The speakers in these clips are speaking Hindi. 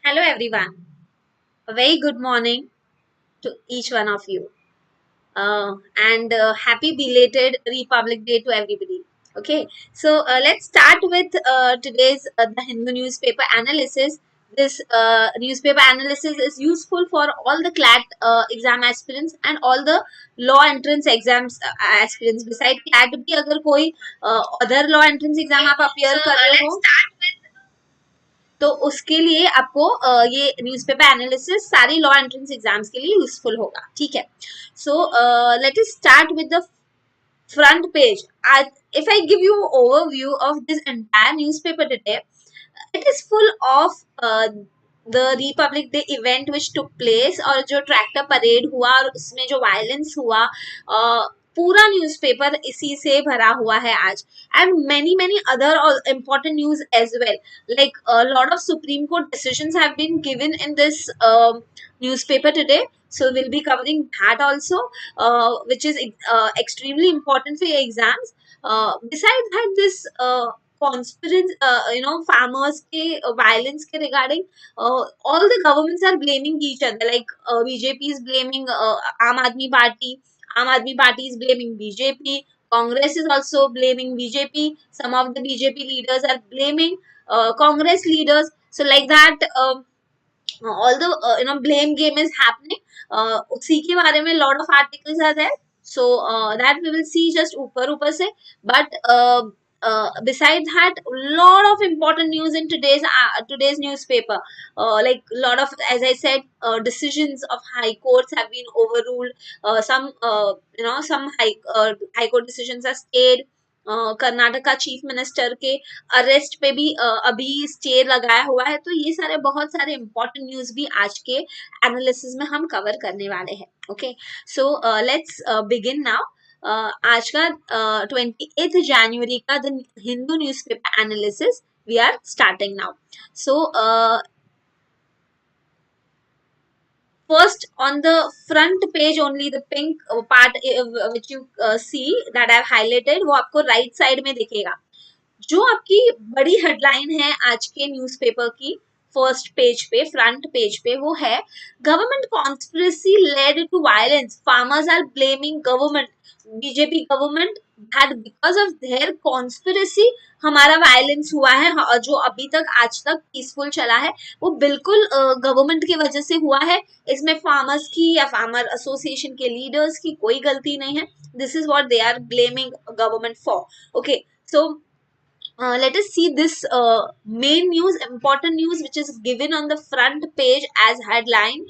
Hello, everyone. A very good morning to each one of you. And happy belated Republic Day to everybody. Okay, so let's start with today's the Hindu newspaper analysis. This newspaper analysis is useful for all the CLAT exam aspirants and all the law entrance exams aspirants. Besides CLAT, भी अगर कोई other law entrance exam आप appear कर रहे हो तो उसके लिए आपको ये न्यूज़पेपर एनालिसिस सारी लॉ एंट्रेंस एग्जाम्स के लिए यूजफुल होगा. ठीक है. So let us start with the front page. If I give you overview of this entire newspaper today, it is full of the Republic Day event which took place और जो ट्रैक्टर परेड हुआ और उसमें जो वायलेंस हुआ पूरा न्यूज़पेपर इसी से भरा हुआ है आज. And many many other important news as well, like a lot of Supreme Court decisions have been given in this newspaper today, so we'll be covering that also, which is extremely important for your exams. Besides that, this conspiracy, farmers ke violence ke regarding, all the governments are blaming each other, like BJP is blaming Aam Aadmi Party, Aam Aadmi Party is blaming BJP, Congress is also blaming BJP, some of the BJP leaders are blaming Congress leaders. So like that, all the blame game is happening. उसी के बारे में lot of articles are there, so that we will see just ऊपर से. But besides that, lot of important news in today's newspaper, like lot of, as I said, decisions of high courts have been overruled. Some high court decisions are stayed. Karnataka chief minister के अरेस्ट पे भी अभी स्टे लगाया हुआ है. तो ये सारे बहुत सारे इंपॉर्टेंट न्यूज भी आज के एनालिसिस में हम कवर करने वाले हैं. Okay, so let's begin now. आज का 28 जनवरी का the Hindu newspaper analysis we are starting now. So first, on the front page only, the pink part which you see that I have highlighted, वो आपको right side में दिखेगा. जो आपकी बड़ी हेडलाइन है आज के न्यूज़पेपर की फर्स्ट पेज पे, फ्रंट पेज पे, वो है government conspiracy led to violence, farmers are blaming government, BJP government, that because of their conspiracy हमारा वायलेंस हुआ है. जो अभी तक आज तक पीसफुल चला है वो बिल्कुल गवर्नमेंट की वजह से हुआ है. इसमें फार्मर्स की या फार्मर एसोसिएशन के लीडर्स की कोई गलती नहीं है. This is what they are blaming government for. Okay, so let us see this main news, important news which is given on the front page as headline.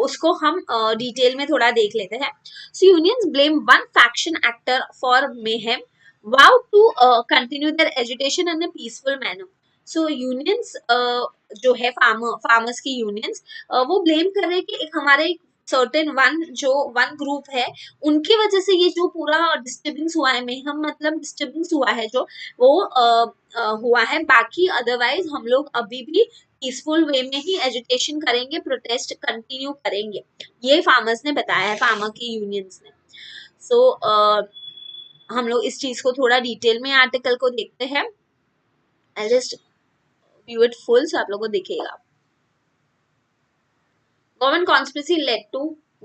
उसको हम डिटेल में थोड़ा देख लेते हैं. So unions blame one faction actor for mayhem, vow to continue their agitation in a peaceful manner. So unions जो है farmers की unions, वो blame कर रहे हैं कि एक हमारे सर्टेन वन ग्रुप है, उनकी वजह से ये जो पूरा डिस्टर्बेंस हुआ है, हम मतलब डिस्टर्बेंस हुआ है जो वो हुआ है. बाकी अदरवाइज हम लोग अभी भी पीसफुल वे में ही एजुटेशन करेंगे, प्रोटेस्ट कंटिन्यू करेंगे. ये फार्मर्स ने बताया है, फार्मर की यूनियंस ने. सो हम लोग इस चीज को थोड़ा डिटेल में आर्टिकल को देखते हैं. I just view it full so आप लोगों को दिखेगा. Government conspiracy led to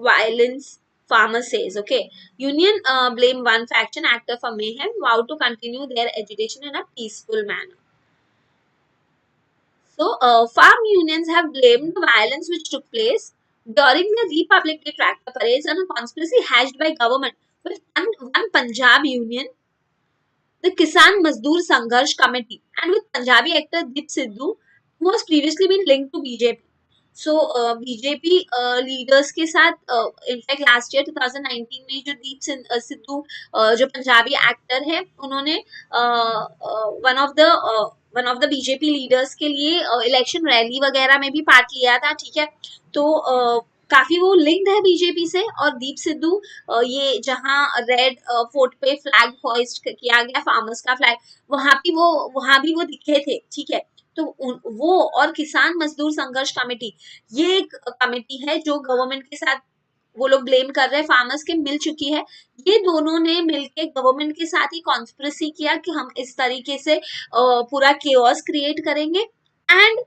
violence, farmer says. Okay, union blame one faction actor for mayhem, vow to continue their agitation in a peaceful manner. So farm unions have blamed the violence which took place during the Republic Day tractor parades on a conspiracy hatched by government with one Punjab union, the Kisan Mazdoor Sangharsh Committee, and with Punjabi actor Deep Sidhu, who was previously been linked to BJP. So BJP leaders के साथ इनफैक्ट लास्ट ईयर 2019 में जो दीप सिद्धू जो पंजाबी एक्टर है, उन्होंने one of the BJP leaders के लिए इलेक्शन रैली वगैरह में भी पार्ट लिया था. ठीक है, तो काफी वो लिंक्ड है बीजेपी से. और दीप सिद्धू ये जहां रेड फोर्ट पे फ्लैग होइस्ट किया गया, फार्मर्स का फ्लैग, वहां भी वो दिखे थे. ठीक है, तो वो और किसान मजदूर संघर्ष कमेटी, ये एक कमेटी है जो गवर्नमेंट के साथ वो लोग ब्लेम कर रहे हैं, फार्मर्स के मिल चुकी है. ये दोनों ने मिलके गवर्नमेंट के साथ ही कॉन्स्पिरेसी किया कि हम इस तरीके से पूरा केओस क्रिएट करेंगे. एंड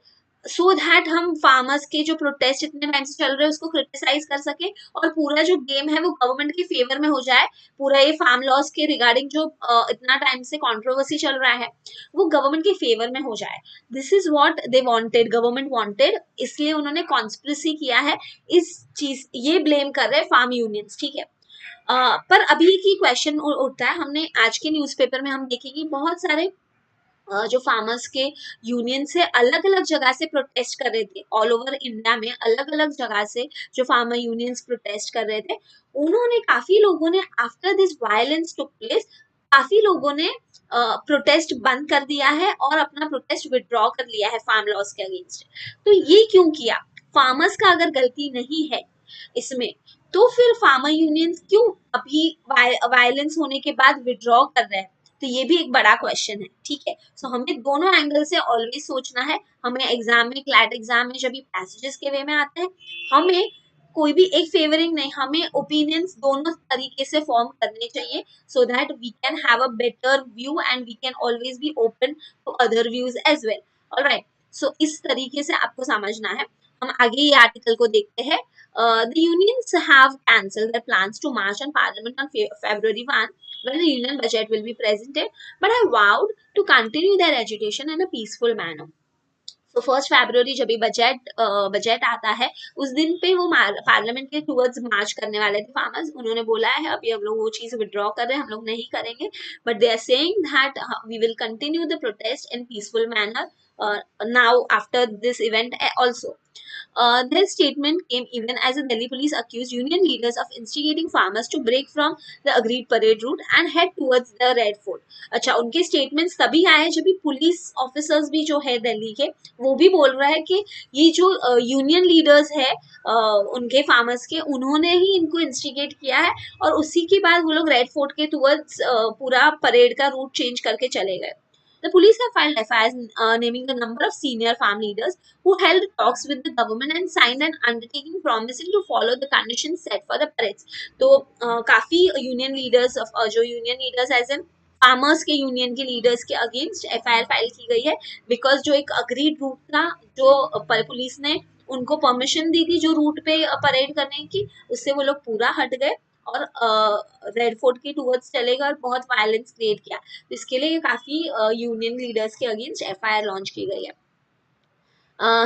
सो दैट हम फार्मर्स के जो प्रोटेस्ट इतने टाइम से चल रहे हैं उसको क्रिटिसाइज कर सके, और पूरा जो गेम है वो गवर्नमेंट के फेवर में हो जाए। पूरा ये फार्म लॉस के रिगार्डिंग जो इतना टाइम से कंट्रोवर्सी चल रहा है वो गवर्नमेंट के फेवर में हो जाए। This is what they wanted, government wanted, इसलिए उन्होंने कॉन्स्पिरेसी किया है। इस चीज ये ब्लेम कर रहे हैं फार्म यूनियंस, ठीक है। पर अभी की क्वेश्चन उठता है, हमने आज के न्यूज़पेपर में हम देखेंगे बहुत सारे जो फार्मर्स के यूनियन से अलग अलग जगह से प्रोटेस्ट कर रहे थे, ऑल ओवर इंडिया में अलग अलग जगह से जो फार्मर यूनियंस प्रोटेस्ट कर रहे थे, उन्होंने काफी लोगों ने after this violence took place, काफी लोगों ने प्रोटेस्ट बंद कर दिया है और अपना प्रोटेस्ट विड्रॉ कर लिया है फार्म लॉस के अगेंस्ट। तो ये क्यों किया? फार्मर्स का अगर गलती नहीं है इसमें, तो फिर फार्मर यूनियंस क्यों अभी वायलेंस होने के बाद विड्रॉ कर रहे हैं? तो ये भी एक बड़ा क्वेश्चन है, ठीक है। सो हमें दोनों एंगल से ऑलवेज सोचना है। हमें एग्जाम में, क्लैट एग्जाम में जब ये पैसेजेस के वे में आते हैं, हमें कोई भी एक फेवरिंग नहीं, हमें ओपिनियंस दोनों तरीके से फॉर्म करने चाहिए, so that we can have a better view and we can always be open to other views as well. Alright, so इस तरीके से आपको समझना है। हम आगे ये आर्टिकल को देखते हैं। The unions have cancelled their plans to march on Parliament on February 1 when the union budget will be presented, but have vowed to continue their agitation in a peaceful manner. तो 1 फरवरी जब भी बजट आता है, उस दिन पे वो पार्लियामेंट के टूवर्ड्स मार्च करने वाले थे फार्मर्स। उन्होंने बोला है अभी हम लोग वो चीज विड्रॉ कर रहे हैं, हम लोग नहीं करेंगे, but they are saying that we will continue the protest in peaceful manner now after this event also. Their statement came even as the Delhi police accused union leaders of instigating farmers to break from the agreed parade route and head towards the Red Fort. अच्छा, उनके स्टेटमेंट्स तभी आए जब भी पुलिस ऑफिसर्स भी जो है दिल्ली के, वो भी बोल रहा है कि ये जो यूनियन लीडर्स है उनके फार्मर्स के, उन्होंने ही इनको इंस्टिगेट किया है, और उसी के बाद वो लोग रेड फोर्ट के टूवर्ड्स पूरा परेड का रूट चेंज करके चले गए। The police have filed FIRs naming the number of senior farm leaders who held talks with the government and signed an undertaking promising to follow the conditions set for the parades. तो काफी यूनियन लीडर्स, जो union leaders as an farmers के यूनियन के लीडर्स के अगेंस्ट FIR फाइल की गई है, बिकॉज जो एक अग्रीड रूट था, जो पुलिस ने उनको परमिशन दी थी जो रूट पे परेड करने की, उससे वो लोग पूरा हट गए और रेड फोर्ट के टूवर्ड्स चले गए और बहुत वायलेंस क्रिएट किया। तो इसके लिए काफी यूनियन लीडर्स के अगेंस्ट FIR लॉन्च की गई है।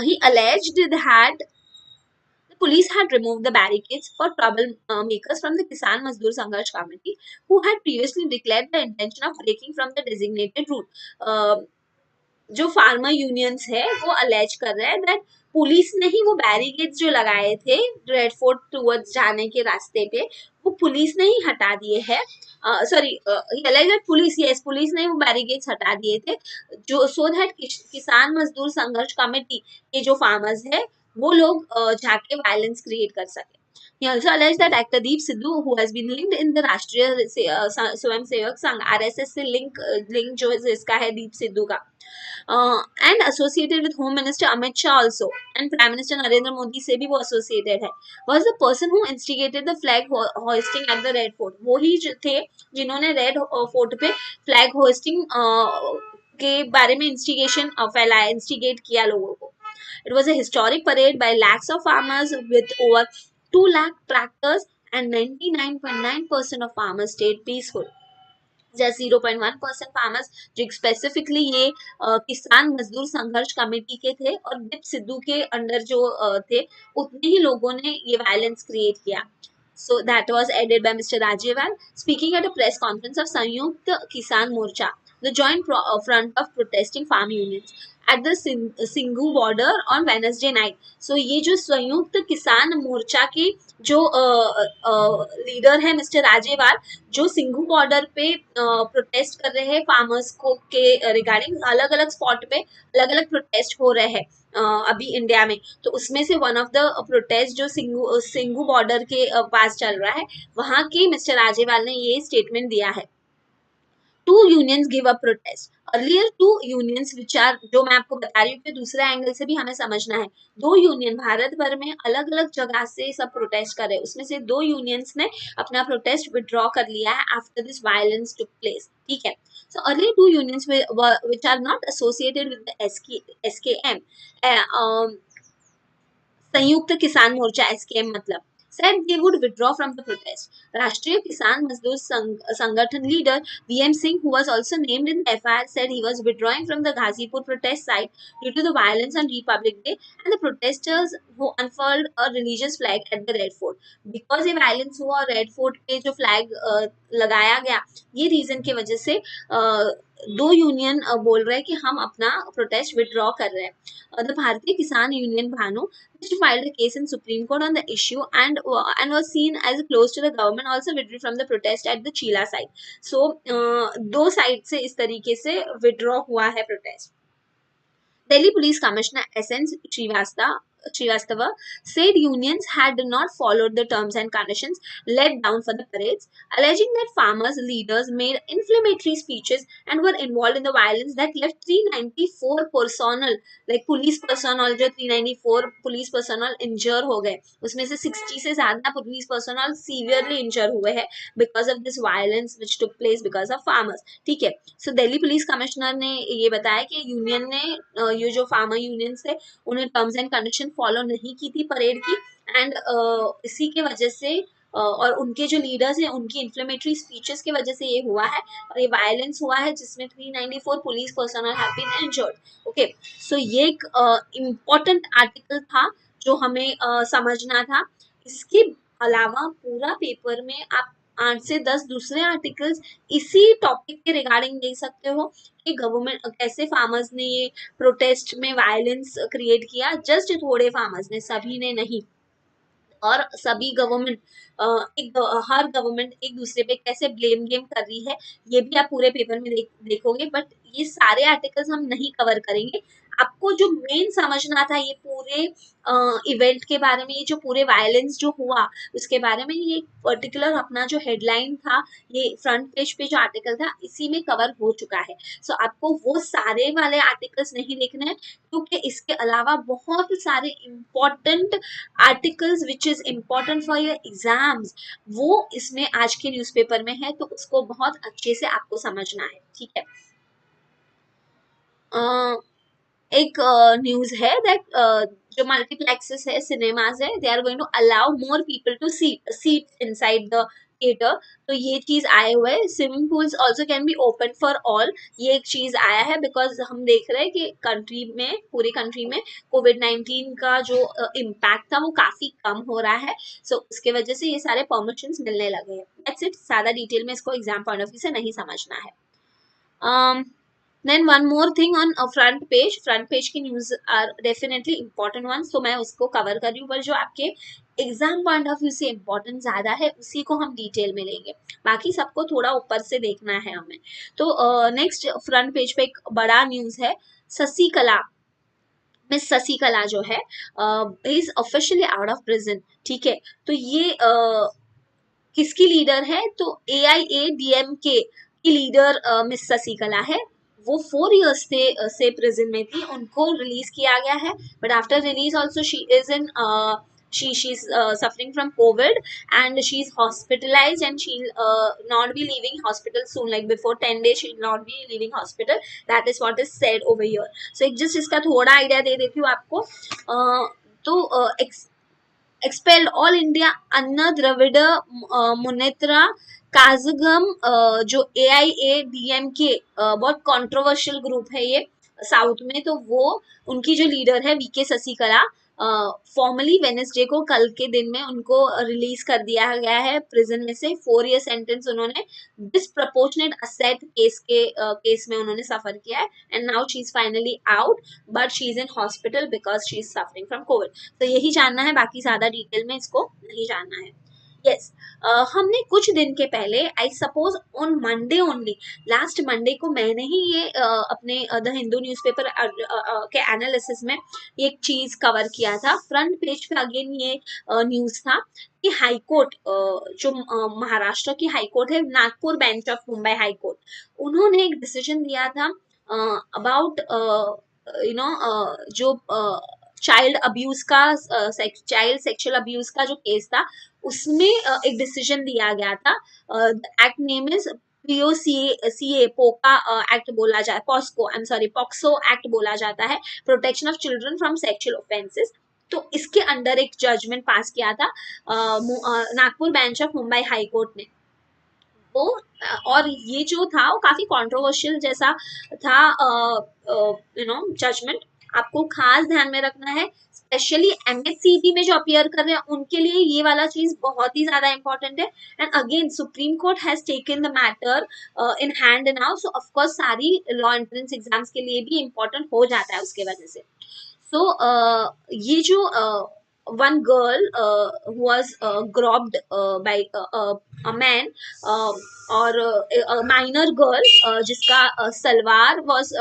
He alleged that the police had removed the barricades for troublemakers from the Kisan Mazdoor Sangharsh Committee, who had previously declared the intention of breaking from the designated route. जो फार्मर यूनियंस है वो अलेज कर रहे हैं दैट पुलिस ने ही वो बैरिकेड्स जो लगाए थे रेड फोर्ट टूवर्ड्स जाने के रास्ते पे, वो पुलिस ने ही हटा दिए हैं। Sorry, allege that police, yes, police ने वो बैरिकेड्स हटा दिए थे, जो सो दैट किसान मजदूर संघर्ष कमेटी के जो फार्मर्स है वो लोग जाके वायलेंस क्रिएट कर सके। He also alleged that actor Deep Sidhu, who has been linked in the राष्ट्रीय स्वयं सेवक संघ RSS से लिंक जो इसका है दीप सिद्धू का, and associated with Home Minister Amit Shah also and Prime Minister Narendra Modi से भी वो associated है, was the person who instigated the flag hoisting at the Red Fort. वो ही थे जिन्होंने रेड फोर्ट पे फ्लैग होस्टिंग के बारे में इंस्टिगेट किया लोगों को। It was a historic parade by lakhs of farmers with over 2 lakh tractors, and 99.9% of farmers stayed peaceful. Just 0.1% farmers जो स्पेसिफिकली ये किसान मजदूर संघर्ष कमेटी के थे और दीप सिद्धू के अंडर जो थे, उतने ही लोगों ने ये वायलेंस क्रिएट किया। So that was added by Mr. Rajewal speaking at a press conference of Sanyukt Kisan Morcha, the joint front of protesting farm unions at the Singhu border on Wednesday night. So ये जो संयुक्त किसान मोर्चा के जो लीडर है मिस्टर राजेवाल, जो सिंघू बॉर्डर पे प्रोटेस्ट कर रहे हैं फार्मर्स को के रिगार्डिंग, अलग अलग स्पॉट पे अलग अलग प्रोटेस्ट हो रहे हैं अभी इंडिया में, तो उसमें से वन ऑफ द प्रोटेस्ट जो सिंघू बॉर्डर के पास चल रहा है, वहां के मिस्टर राजेवाल ने ये स्टेटमेंट दिया है। Two unions give up protest earlier, two unions which are, जो मैं आपको बता रही हूँ कि दूसरे एंगल से भी हमें समझना है, दो यूनियन भारत भर में अलग अलग जगह से सब प्रोटेस्ट कर रहे हैं, उसमें से दो यूनियंस ने अपना प्रोटेस्ट विड्रॉ कर लिया है after this violence took place, ठीक है। सो earlier two unions which are not associated with the SKM, संयुक्त किसान मोर्चा एसकेएम मतलब said they would withdraw from the protest. राष्ट्रीय किसान मजदूर संगठन leader VM Singh, who was also named in the FIR, said he was withdrawing from the Ghazipur protest site due to the violence on Republic Day and the protesters who unfurled a religious flag at the Red Fort. Because ये violence हुआ और Red Fort पे जो flag लगाया गया, ये reason की वजह से दो यूनियन बोल रहे हैं कि हम अपना प्रोटेस्ट विड्रॉ कर रहे हैं. द भारतीय किसान union Bhanu which filed a case in Supreme Court on the issue and was seen as close to the government, also withdrew from the protest at the Chila site. So दो साइड से इस तरीके से विड्रॉ हुआ है protest. Delhi Police Commissioner S.N. Srivastava said unions had not followed the terms and conditions laid down for the parades, alleging that farmers' leaders made inflammatory speeches and were involved in the violence that left 394 personnel, like police personnel, जो 394 police personnel injure हो गए, उसमें से 60 से ज़्यादा police personnel severely injure हुए हैं because of this violence which took place because of farmers. ठीक है. So दिल्ली पुलिस कमिश्नर ने ये बताया कि यूनियन ने ये जो फार्मर यूनियंस है उन्हें टर्म्स एंड कंडीशन फॉलो नहीं की थी परेड की, एंड इसी के वजह से और उनके जो लीडर्स हैं उनकी इन्फ्लेमेटरी स्पीचेस की वजह से ये हुआ है और ये वायलेंस हुआ है जिसमें 394 police personnel have been injured. Okay, so ये एक इम्पोर्टेंट आर्टिकल था जो हमें समझना था. इसके अलावा पूरा पेपर में आप 8 से 10 दूसरे आर्टिकल्स इसी टॉपिक के रिगार्डिंग देख सकते हो कि गवर्नमेंट कैसे फार्मर्स ने ये प्रोटेस्ट में वायलेंस क्रिएट किया. जस्ट थोड़े फार्मर्स ने, सभी ने नहीं, और सभी गवर्नमेंट हर गवर्नमेंट एक दूसरे पे कैसे ब्लेम गेम कर रही है ये भी आप पूरे पेपर में देखोगे. बट ये सारे आर्टिकल्स हम नहीं कवर करेंगे. आपको जो मेन समझना था ये पूरे इवेंट के बारे में, ये जो पूरे वायलेंस जो हुआ उसके बारे में, ये पर्टिकुलर अपना जो हेडलाइन था, ये फ्रंट पेज पे जो आर्टिकल था इसी में कवर हो चुका है. सो आपको वो सारे वाले आर्टिकल्स नहीं देखने हैं क्योंकि इसके अलावा बहुत सारे important articles which is important for your exams वो इसमें आज के न्यूज़पेपर में है, तो उसको बहुत अच्छे से आपको समझना है. ठीक है. एक न्यूज है दैट जो मल्टीप्लेक्सेस है, सिनेमाज है, they are going to allow more people to seat inside the theatre. तो ये चीज आए हुए है. Swimming pools also can be open for all. ये एक चीज आया है बिकॉज हम देख रहे हैं कि कंट्री में, पूरी कंट्री में कोविड-19 का जो इम्पैक्ट था वो काफी कम हो रहा है. सो उसके वजह से ये सारे परमिशंस मिलने लगे हैं. That's it. ज्यादा डिटेल में इसको एग्जाम पॉइंट ऑफ व्यू से नहीं समझना है. Then one more thing on a front page की news are definitely important ones, तो मैं उसको cover कर रही हूँ, पर जो आपके एग्जाम पॉइंट ऑफ व्यू से इम्पोर्टेंट ज्यादा है उसी को हम डिटेल में लेंगे. बाकी सबको थोड़ा ऊपर से देखना है हमें. तो नेक्स्ट फ्रंट पेज पे एक बड़ा न्यूज है. शशिकला, मिस शशिकला जो है is officially out of prison. ठीक है. तो ये किसकी लीडर है? तो AIADMK की लीडर मिस शशिकला है. वो 4 years से प्रिजन में थी. उनको रिलीज किया गया है, but after release also she is in she's suffering from COVID and she's hospitalized and she'll not be leaving hospital soon, like before 10 days she'll not be leaving hospital. That is what is said over here. So एक just इसका थोड़ा आइडिया दे देती हूँ आपको. तो एक्सपेल्ड ऑल इंडिया अन्ना द्रविड़ मुनेत्रा काजगम, जो AIADMK बहुत कंट्रोवर्शियल ग्रुप है ये साउथ में, तो वो उनकी जो लीडर है VK शशिकला, फॉर्मली वेनेसडे को, कल के दिन में उनको रिलीज कर दिया गया है प्रिजन में से. 4 year सेंटेंस उन्होंने डिसप्रपोर्शनेट असेट केस में उन्होंने सफर किया है and now she is finally out but she is in hospital because she is suffering from Covid. तो यही जानना है, बाकी ज्यादा डिटेल में इसको नहीं जानना है. यस, हमने कुछ दिन के पहले, I suppose on Monday only, last Monday को मैंने ही ये अपने द हिंदू न्यूज़पेपर के एनालिसिस में एक चीज कवर किया था. फ्रंट पेज पे अगेन ये न्यूज था कि हाई कोर्ट, जो महाराष्ट्र की हाई कोर्ट है, Nagpur bench of Mumbai high court, उन्होंने एक डिसीजन दिया था अबाउट जो चाइल्ड अब्यूज का, चाइल्ड सेक्सुअल अब्यूज का जो केस था, उसमें एक डिसीजन दिया गया था. एक्ट नेम इज पीओसीए पोका एक्ट बोला जाए, POSCO I am sorry POCSO act बोला जाता है, protection of children from sexual offences. तो इसके अंडर एक जजमेंट पास किया था Nagpur bench of Mumbai high court ने। वो और ये जो था वो काफी कंट्रोवर्शियल जैसा था जजमेंट। आपको खास ध्यान में रखना है, स्पेशली एमएससीबी में जो अपियर कर रहे हैं उनके लिए ये वाला चीज बहुत ही ज्यादा इंपॉर्टेंट है। And again supreme court has taken the matter in hand now, so of course सारी लॉ एंट्रेंस एग्जाम्स के लिए भी इम्पोर्टेंट हो जाता है उसके वजह से। So ये जो one girl who was grobbed by a man uh, और a minor girl जिसका salwar was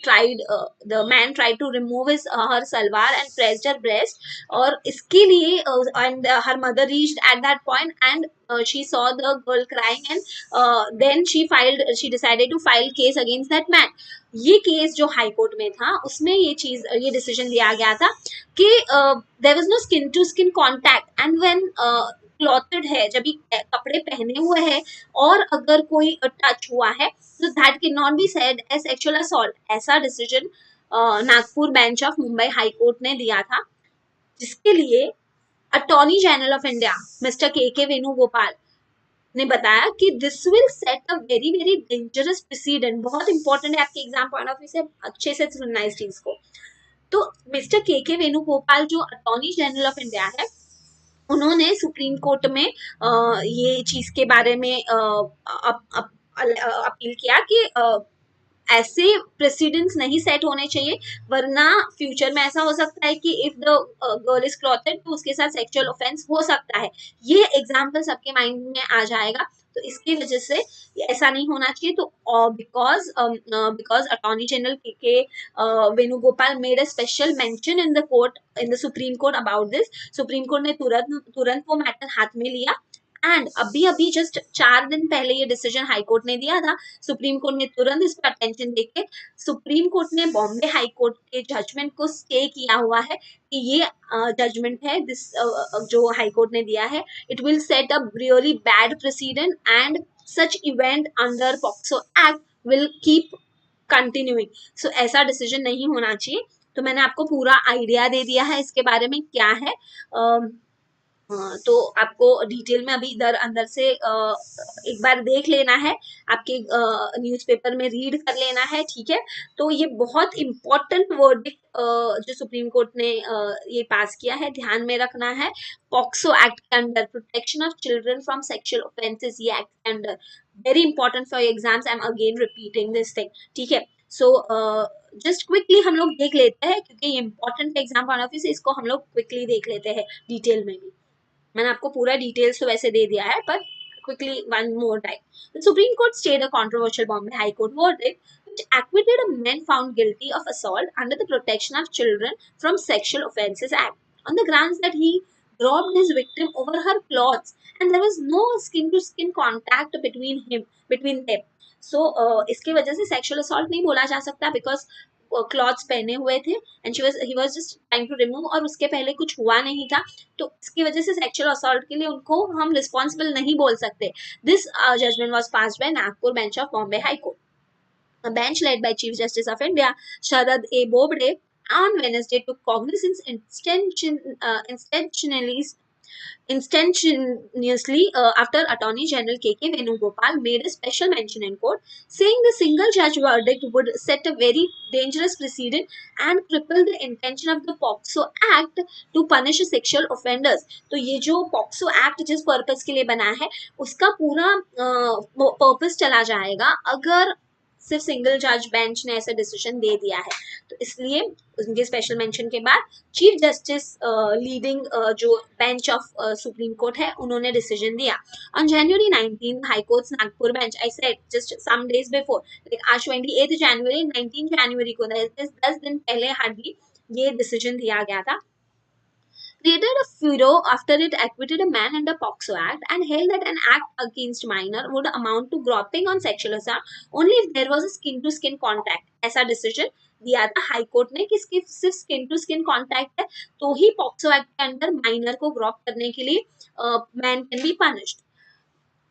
tried the man tried to remove his her salwar and pressed her breast, और इसके लिए and her mother reached at that point and she saw the girl crying and then she decided to file case against that man। ये केस जो हाई कोर्ट में था उसमें ये डिसीजन दिया गया था कि there was no skin to skin contact and when clothed है, जब ये कपड़े पहने हुए हैं और अगर कोई टच हुआ है तो that can not be said as sexual assault. ऐसा decision Nagpur bench of Mumbai high court ने दिया था, जिसके लिए attorney general of India mister K Venugopal ने बताया कि this will set a very very dangerous precedent. बहुत इंपॉर्टेंट है आपके एग्जाम पॉइंट ऑफ व्यू से, अच्छे से सुनना इस चीज को। तो मिस्टर के वेणुगोपाल जो अटॉर्नी जनरल ऑफ इंडिया है, उन्होंने सुप्रीम कोर्ट में ये चीज के बारे में अपील किया कि ऐसे प्रेसिडेंट्स नहीं सेट होने चाहिए, वरना फ्यूचर में ऐसा हो सकता है कि इफ द गर्ल इज क्लॉथेड तो उसके साथ सेक्सुअल ऑफेंस हो सकता है। ये एग्जाम्पल सबके माइंड में आ जाएगा, तो इसकी वजह से ऐसा नहीं होना चाहिए। तो बिकॉज अटॉर्नी जनरल के Venugopal made a special mention in the court in the supreme court about this, supreme court ने तुरंत तुरंत वो मैटर हाथ में लिया। एंड अभी अभी जस्ट 4 दिन पहले ये डिसीजन हाई कोर्ट ने दिया था, सुप्रीम कोर्ट ने तुरंत इस पर अटेंशन देके सुप्रीम कोर्ट ने बॉम्बे हाई कोर्ट के जजमेंट को स्टे किया हुआ है कि ये जजमेंट है दिस जो हाई कोर्ट ने दिया है, it will set a really bad precedent and such event under POCSO act will keep continuing. So ऐसा डिसीजन नहीं होना चाहिए। तो मैंने आपको पूरा आइडिया दे दिया है इसके बारे में क्या है। तो आपको डिटेल में अभी इधर अंदर से एक बार देख लेना है, आपके न्यूज़पेपर में रीड कर लेना है, ठीक है। तो ये बहुत इंपॉर्टेंट वर्डिक्ट जो सुप्रीम कोर्ट ने ये पास किया है, ध्यान में रखना है। पॉक्सो एक्ट के under protection of children from sexual offences, ये एक्ट के under very important for exams. I am again repeating this thing, ठीक है। सो जस्ट क्विकली हम लोग देख लेते हैं, क्योंकि ये important exam point of view से इसको हम लोग क्विकली देख लेते हैं डिटेल में भी। मैंने आपको पूरा डिटेल्स तो वैसे दे दिया है, पर quickly one more time. The Supreme Court stayed a controversial Bombay High Court verdict which acquitted a man found guilty of assault under the Protection of Children from Sexual Offences Act on the grounds that he robbed his victim over her clothes and there was no skin to skin contact between them. So इसके वजह से sexual assault नहीं बोला जा सकता, because क्लॉथ्स पहने हुए थे and he was just trying to remove, और उसके पहले कुछ हुआ नहीं था, तो इसकी वजह से सेक्सुअल असॉल्ट के लिए उनको हम रिस्पॉन्सिबल नहीं बोल सकते। This judgement was passed by Nagpur bench of Bombay high court, a bench led by Chief Justice of India Sharad A. Bobde on Wednesday took cognizance instantaneously after Attorney General K.K. Venugopal made a special mention in court, saying the single judge verdict would set a very dangerous precedent and cripple the intention of the POCSO Act to punish sexual offenders। तो ये जो POCSO Act जिस पर्पस के लिए बना है उसका पूरा पर्पस चला जाएगा अगर सिर्फ सिंगल जज बेंच ने ऐसा डिसीजन दे दिया है। तो इसलिए उनके स्पेशल मेंशन के बाद चीफ जस्टिस लीडिंग जो बेंच ऑफ सुप्रीम कोर्ट है उन्होंने डिसीजन दिया। On January 19 high court Nagpur bench, I said just some days before, like आज 28 जनवरी 19 जनवरी को 10 दिन पहले हार्डली ये डिसीजन दिया गया था, created a furor after it acquitted a man under POCSO Act and held that an act against minor would amount to groping on sexual assault only if there was a skin to skin contact। ऐसा डिसीजन दिया था हाई कोर्ट ने कि सिर्फ स्किन टू स्किन कांटेक्ट है तो ही पॉक्सो एक्ट के अंदर माइनर को ग्रॉप करने के लिए man can be punished.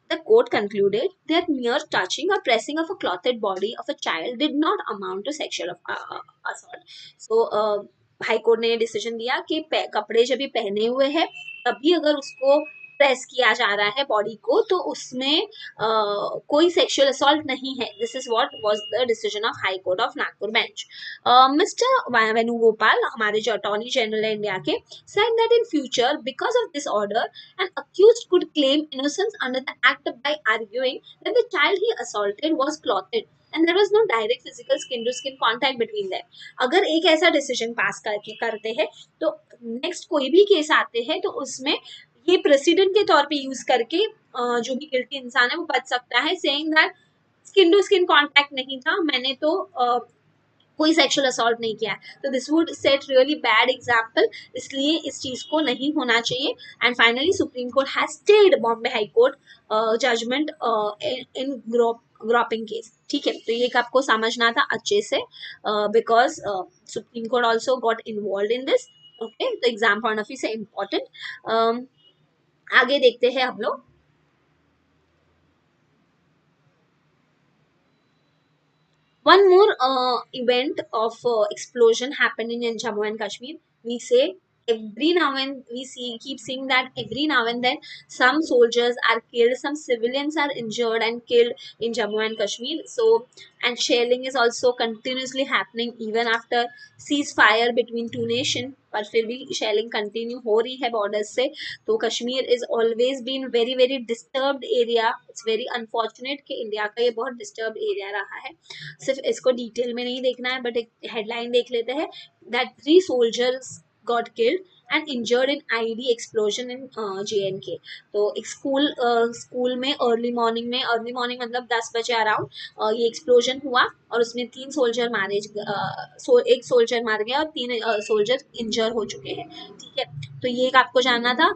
The court concluded that mere touching or pressing of a clothed body of a child did not amount to sexual assault. So high court ने डिसीजन दिया कि कपड़े जब भी पहने हुए हैं तभी अगर उसको प्रेस किया जा रहा है बॉडी को तो उसमें कोई सेक्सुअल असॉल्ट नहीं है. This is what was the decision of high court of Nagpur bench. Mister Venugopal, हमारे जो अटॉर्नी जनरल है इंडिया के, said that in future because of this order an accused could claim innocence under the act by arguing that the child he assaulted was clothed and there was no direct physical skin to skin contact between them. अगर एक ऐसा डिसीजन पास करते हैं तो नेक्स्ट कोई भी केस आते हैं तो उसमें ये प्रेसिडेंट के तौर पे यूज करके जो भी गिल्टी इंसान है वो बच सकता है, saying that skin to skin contact नहीं था, मैंने तो कोई सेक्सुअल असॉल्ट नहीं किया. तो this would set really bad example, इसलिए इस चीज को नहीं होना चाहिए. And finally supreme court has stayed Bombay high court judgement in groping case. ठीक है, तो ये आपको समझना था अच्छे से because supreme court also got involve in this. Okay, तो एग्जाम पॉइंट ऑफ व्यू से इम्पोर्टेंट. आगे देखते हैं हम लोग. One more event of explosion happening in Jammu and Kashmir. We say every now and we keep seeing that every now and then some soldiers are killed, some civilians are injured and killed in Jammu and Kashmir. So and shelling is also continuously happening even after ceasefire between two nations. पर फिर भी शेलिंग कंटिन्यू हो रही है बॉर्डर्स से. तो Kashmir is always been very very disturbed area. It's very unfortunate कि इंडिया का ये बहुत डिस्टर्ब्ड एरिया रहा है. सिर्फ इसको डिटेल में नहीं देखना है बट एक हेडलाइन देख लेते हैं that 3 soldiers got killed and injured in IED explosion in JNK. तो एक स्कूल में अर्ली मॉर्निंग मतलब 10 बजे अराउंड ये एक्सप्लोजन हुआ और उसमें 3 सोल्जर मारे, एक सोल्जर मार गया और 3 सोल्जर इंजर हो चुके हैं. ठीक है, तो ये एक आपको जानना था.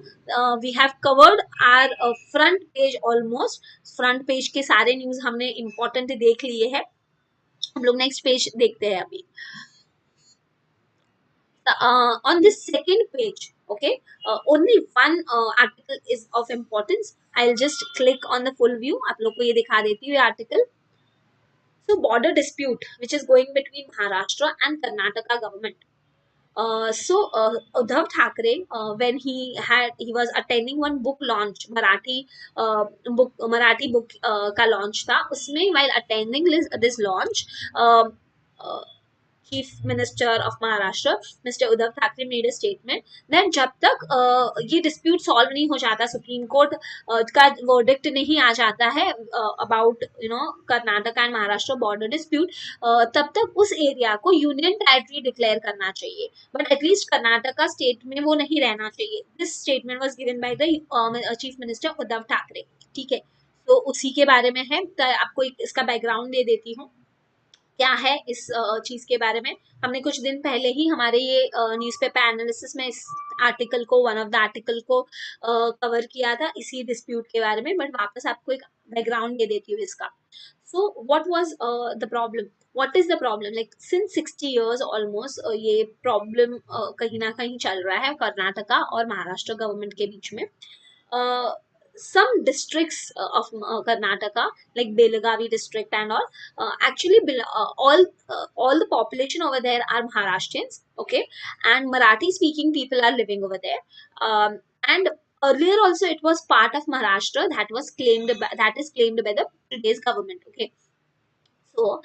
We have covered our front page, almost front page के सारे न्यूज हमने इम्पोर्टेंट देख लिए हैं. हम लोग नेक्स्ट पेज देखते हैं अभी. On this second page, okay, only one article is of importance. I'll just click on the full view. आप लोग को ये दिखा देती हूँ article. So border dispute which is going between Maharashtra and Karnataka government. Uddhav Thackeray, when he was attending one book launch, Marathi book का launch था, उसमें while attending this launch, chief minister of Maharashtra mister Uddhav Thackeray made a statement that जब तक ये डिस्प्यूट सॉल्व नहीं हो जाता, सुप्रीम कोर्ट का वर्डिक्ट नहीं आ जाता है about Karnataka and Maharashtra border dispute, तब तक उस एरिया को यूनियन टेरिटरी डिक्लेयर करना चाहिए. बट एटलीस्ट कर्नाटका स्टेट में वो नहीं रहना चाहिए. This statement was given by the chief minister Uddhav Thackeray. ठीक है, तो उसी के बारे में है. तो आपको इसका बैकग्राउंड दे देती हूँ क्या है इस चीज के बारे में. हमने कुछ दिन पहले ही हमारे ये न्यूज़पेपर एनालिसिस में इस आर्टिकल को, वन ऑफ द आर्टिकल को कवर किया था इसी डिस्प्यूट के बारे में. बट वापस आपको एक बैकग्राउंड दे देती हूँ इसका. So what was the problem, what is the problem, like since 60 years almost ये प्रॉब्लम कहीं ना कहीं चल रहा है कर्नाटका और महाराष्ट्र गवर्नमेंट के बीच में. Some districts of Karnataka, like Belagavi district and all, actually all the population over there are Maharashtrians, okay, and Marathi speaking people are living over there. And earlier also it was part of Maharashtra that is claimed by the today's government, okay. So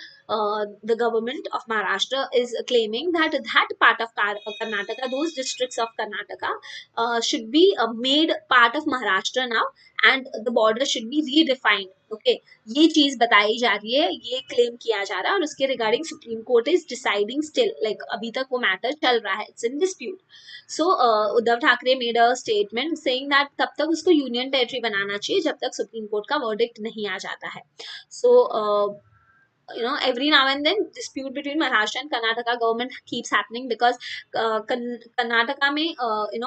the government of Maharashtra is claiming that that part of Karnataka, those districts of Karnataka, should be made part of Maharashtra now, and the border should be redefined. Okay, ये चीज बताई जा रही है, ये क्लेम किया जा रहा है और उसके regarding supreme court is deciding still, like अभी तक वो मैटर चल रहा है, it's in dispute. So Uddhav Thackeray made a statement saying that तब तक उसको यूनियन टेरिटरी बनाना चाहिए जब तक सुप्रीम कोर्ट का वर्डिक्ट नहीं आ जाता है. सो every now and then dispute between Maharashtra and Karnataka government keeps happening because Karnataka में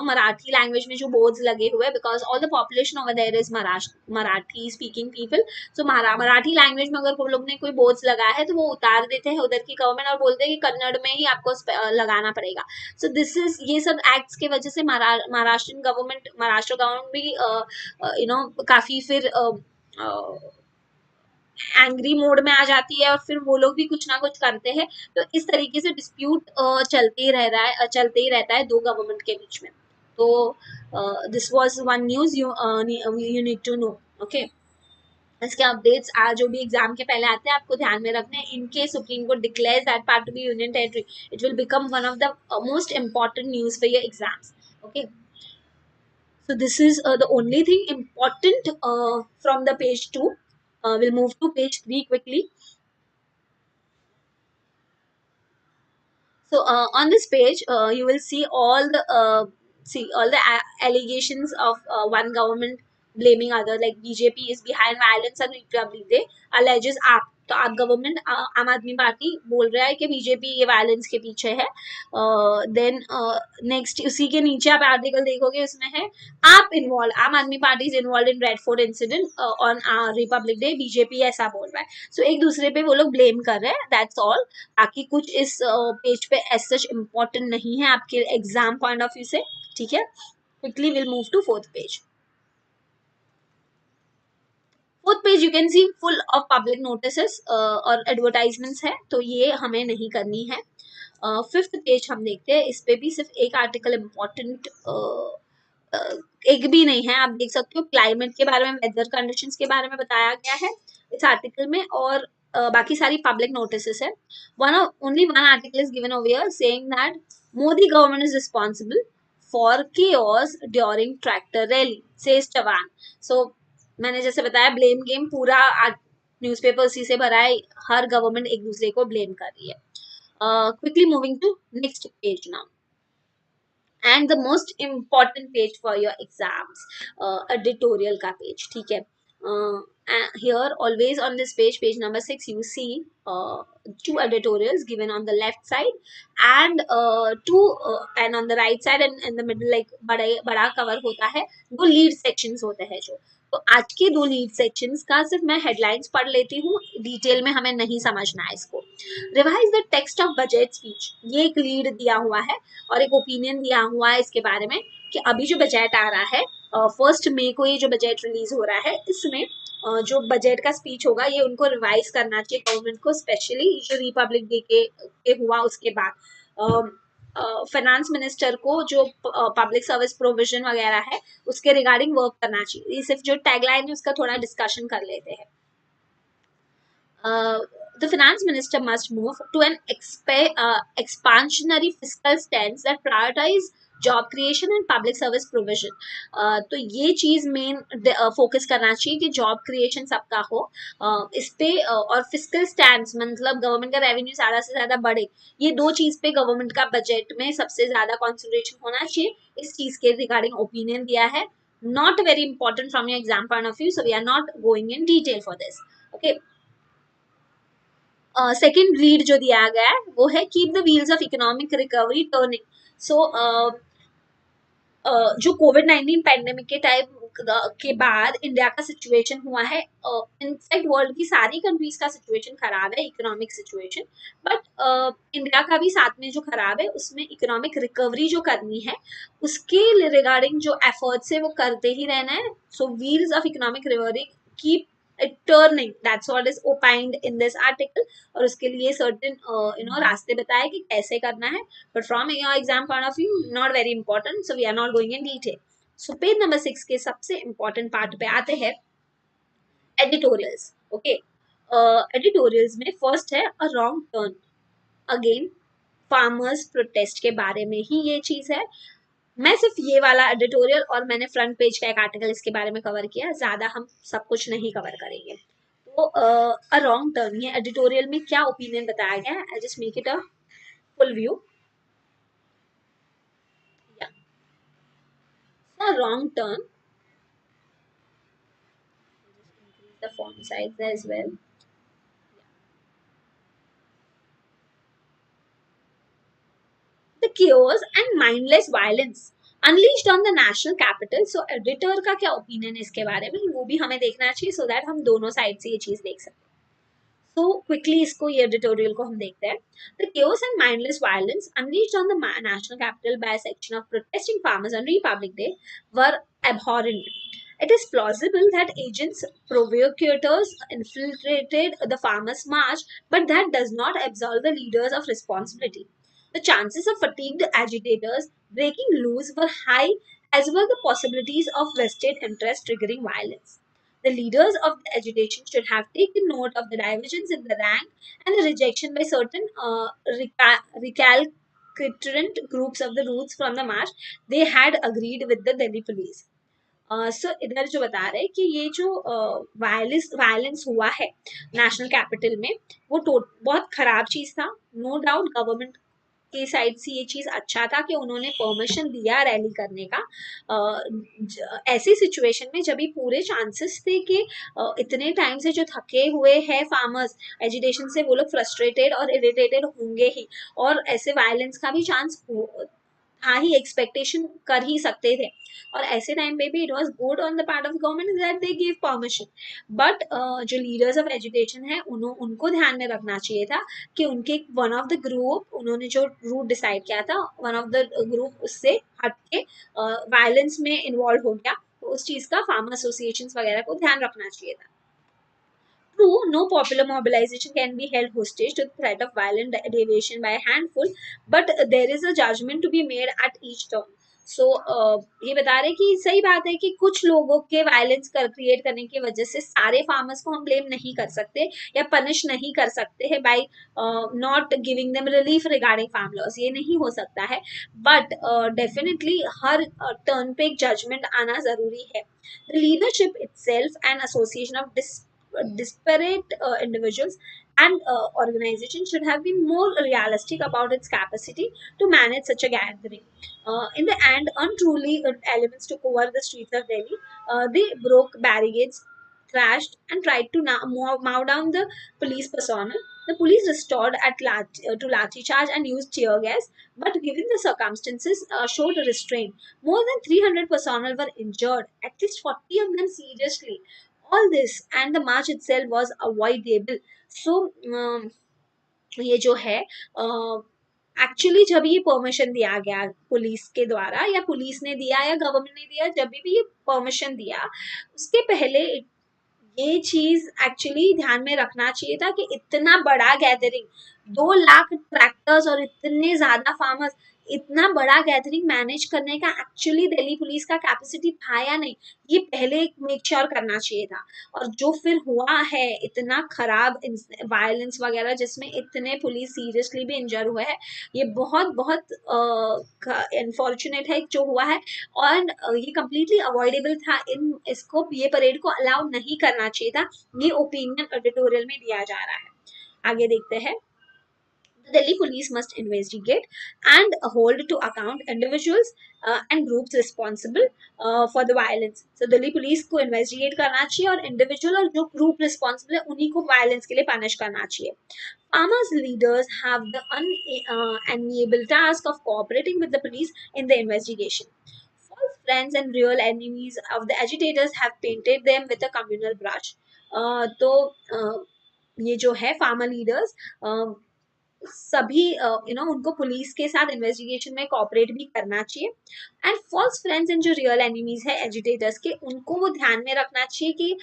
Marathi language में जो boards लगे हुए, because all the population over there is Marathi speaking people. So Marathi language में अगर कोई लोग ने कोई boards लगाया है तो वो उतार देते हैं उधर की government और बोलते हैं कि कन्नड़ में ही आपको लगाना पड़ेगा. So this is ये सब acts के वजह से महाराष्ट्र गवर्नमेंट भी काफी फिर एंग्री मोड में आ जाती है और फिर वो लोग भी कुछ ना कुछ करते हैं। तो इस तरीके से डिस्प्यूट चलते ही रह रहा है, चलते ही रहता है दो गवर्नमेंट के बीच में। तो this was one news you need to know. Okay, इसके अपडेट्स आज जो भी एग्जाम के पहले आते हैं आपको ध्यान में रखने हैं। In case supreme court declares that part to be union territory, it will become one of the most important news for your exams. Okay, so this is the only thing important from the page 2. We'll move to page 3 quickly. So on this page, you will see all the allegations of one government blaming other. Like BJP is behind violence and Republic Day alleges आप, तो आप गवर्नमेंट आम आदमी पार्टी बोल रहा है कि बीजेपी ये वायलेंस के पीछे है। देन नेक्स्ट उसी के नीचे आप आर्टिकल देखोगे, उसमें है आप इन्वॉल्व, आम आदमी party is involve in red fort incident on Republic day, BJP ऐसा बोल रहा है। सो एक दूसरे पे वो लोग ब्लेम कर रहे हैं, दैट्स ऑल। बाकी कुछ इस पेज पे एज सच इम्पोर्टेंट नहीं है आपके एग्जाम पॉइंट ऑफ व्यू से। ठीक है, quickly will move to fourth page. Fourth page you can see full of public notice और एडवर्टाइजमेंट्स है, तो ये हमें नहीं करनी है। फिफ्थ पेज हम देखते हैं, इस पे भी सिर्फ एक आर्टिकल इम्पोर्टेंट एक भी नहीं है, आप देख सकते हो क्लाइमेट के बारे में, वेदर कंडीशंस के बारे में बताया गया है इस आर्टिकल में, और बाकी सारी पब्लिक नोटिस है। Only one article is given over here saying that Modi government is responsible for chaos during tractor rally, says Chauhan. So मैंने जैसे बताया, ब्लेम गेम पूरा न्यूज़पेपर उसी से भरा है, हर गवर्नमेंट एक दूसरे को ब्लेम कर रही है। Quickly moving to next page now, and the most important page for your exams, editorial का पेज। ठीक है, here always on this page, page number 6, you see two editorials given on the left side and two and on the right side and in the middle, like बड़ा कवर होता है, दो लीड सेक्शंस होते हैं जो। तो आज के दो लीड सेक्शंस का सिर्फ मैं हेडलाइंस पढ़ लेती हूँ, डिटेल में हमें नहीं समझना है इसको। Revise the text of budget speech, ये एक लीड दिया हुआ है और एक ओपिनियन दिया हुआ है इसके बारे में कि अभी जो बजट आ रहा है, 1 मई को ये जो बजट रिलीज हो रहा है, इसमें जो बजट का स्पीच होगा ये उनको रिवाइज करना चाहिए गवर्नमेंट को, स्पेशली जो रिपब्लिक डे के हुआ उसके बाद। फाइनेंस मिनिस्टर को जो पब्लिक सर्विस प्रोविजन वगैरह है उसके रिगार्डिंग वर्क करना चाहिए। ये सिर्फ जो टैगलाइन है उसका थोड़ा डिस्कशन कर लेते हैं। The finance minister must move to an expansionary fiscal stance that prioritize job creation and public service provision. तो ये चीज मेन फोकस करना चाहिए कि जॉब क्रिएशन सबका हो, इस पे और फिस्कल स्टैंड मतलब गवर्नमेंट का रेवेन्यू ज्यादा से ज्यादा बढ़े, ये दो चीज पे गवर्नमेंट का बजट में सबसे ज्यादा कॉन्सेंट्रेशन होना चाहिए। इस चीज के रिगार्डिंग ओपिनियन दिया है, not very important from your exam point of view, so we are not going in detail for this. Okay, second lead जो दिया गया है वो है keep the wheels of economic recovery turning. So जो कोविड-19 पैंडेमिक के टाइम के बाद इंडिया का सिचुएशन हुआ है, इनफैक्ट वर्ल्ड की सारी कंट्रीज का सिचुएशन खराब है, इकोनॉमिक सिचुएशन, बट इंडिया का भी साथ में जो खराब है, उसमें इकोनॉमिक रिकवरी जो करनी है उसके रिगार्डिंग जो एफर्ट्स है वो करते ही रहना है। So wheels of economic recovery keep turning, that's what is opined in this article, और उसके लिए सर्टेन रास्ते बताए कि कैसे करना है, but from your exam point of view not very important, so we are not going in detail. So page number 6 के सबसे important part पे आते हैं editorials. Okay, editorials में first है a wrong turn, again farmers protest के बारे में ही ये चीज है। मैं सिर्फ ये वाला एडिटोरियल और मैंने फ्रंट पेज का एक आर्टिकल इसके बारे में कवर किया, ज्यादा हम सब कुछ नहीं कवर करेंगे। तो अ रॉन्ग टर्न, ये एडिटोरियल में क्या ओपिनियन बताया गया है, I just make it a full view. A wrong turn, increase the font size as well. The chaos and mindless violence unleashed on the national capital. So editor का क्या ओपिनियन है इसके बारे में, वो भी हमें देखना चाहिए, so that हम दोनों साइड से ये चीज देख सकते हैं। So quickly इसको ये editorial को हम देखते हैं। The chaos and mindless violence unleashed on the national capital by a section of protesting farmers on Republic Day were abhorrent. It is plausible that agents, provocators infiltrated the farmers' march, but that does not absolve the leaders of responsibility. The chances of fatigued agitators breaking loose were high, as were the possibilities of vested interest triggering violence. The leaders of the agitation should have taken note of the divergence in the rank and the rejection by certain recalcitrant groups of the routes from the march. They had agreed with the Delhi police. सो इधर जो बता रहे हैं कि ये जो वायलेंस हुआ है नेशनल कैपिटल में, वो बहुत खराब चीज था। नो डाउट गवर्नमेंट की साइड से ये चीज अच्छा था कि उन्होंने परमिशन दिया रैली करने का। ऐसी सिचुएशन में जब भी पूरे चांसेस थे कि इतने टाइम से जो थके हुए हैं फार्मर्स एजिटेशन से, वो लोग फ्रस्ट्रेटेड और इरिटेटेड होंगे ही, और ऐसे वायलेंस का भी चांस था ही, एक्सपेक्टेशन कर ही सकते थे। और ऐसे टाइम पे भी it was good on the part of government that they give permission. But जो लीडर्स ऑफ एजुकेशन है उनको ध्यान में रखना चाहिए था कि उनके वन ऑफ द ग्रुप, उन्होंने जो रूट डिसाइड किया था, वन ऑफ द ग्रुप उससे हट के वायलेंस में इन्वॉल्व हो गया, तो उस चीज का फार्मर एसोसिएशन वगैरह को ध्यान रखना चाहिए था। True, no popular mobilization can be held hostage to the threat of violent deviation by a handful, but there is a judgment to be made at each turn. सो ये बता रहे कि सही बात है कि कुछ लोगों के वायलेंस क्रिएट करने की वजह से सारे फार्मर्स को हम ब्लेम नहीं कर सकते या पनिश नहीं कर सकते हैं by not giving them relief regarding farm loss, ये नहीं हो सकता है। बट डेफिनेटली हर टर्न पे एक जजमेंट आना जरूरी है। The leadership itself and association of disparate individuals and organizations should have been more realistic about its capacity to manage such a gathering. In the end, untruly elements took over the streets of Delhi. They broke barricades, thrashed, and tried to mow down the police personnel. The police restored to lathi charge and used tear gas, but given the circumstances, showed restraint. More than 300 personnel were injured, at least 40 of them seriously. All this and the march itself was avoidable. So ये जो है एक्चुअली जब ये परमिशन दिया गया पुलिस के द्वारा, या पुलिस ने दिया या गवर्नमेंट ने दिया, जब भी ये परमिशन दिया उसके पहले ये चीज एक्चुअली ध्यान में रखना चाहिए था कि इतना बड़ा गैदरिंग, 2 लाख ट्रैक्टर्स और इतने ज्यादा फार्मर्स, इतना बड़ा गैदरिंग मैनेज करने का एक्चुअली दिल्ली पुलिस का कैपेसिटी था या नहीं, ये पहले मेक श्योर करना चाहिए था। और जो फिर हुआ है इतना खराब वायलेंस वगैरह जिसमें इतने पुलिस सीरियसली भी इंजर हुए हैं, ये बहुत बहुत अनफॉर्चुनेट है जो हुआ है। और ये कम्प्लीटली अवॉइडेबल था, इन इसको ये परेड को अलाउ नहीं करना चाहिए था। ये ओपिनियन एडिटोरियल में दिया जा रहा है। आगे देखते हैं। The Delhi police must investigate and hold to account individuals and groups responsible for the violence. So Delhi police को investigate करना चाहिए और individual और जो group responsible है उन्हीं को violence के लिए punish करना चाहिए. Farmers leaders have the unenviable task of cooperating with the police in the investigation. False friends and real enemies of the agitators have painted them with a communal brush. तो ये जो है farmer leaders सभी उनको पुलिस के साथ इन्वेस्टिगेशन में कोऑपरेट भी करना चाहिए। एंड फॉल्स फ्रेंड्स एंड जो रियल एनिमीज है एजिटेटर्स के, उनको वो ध्यान में रखना चाहिए कि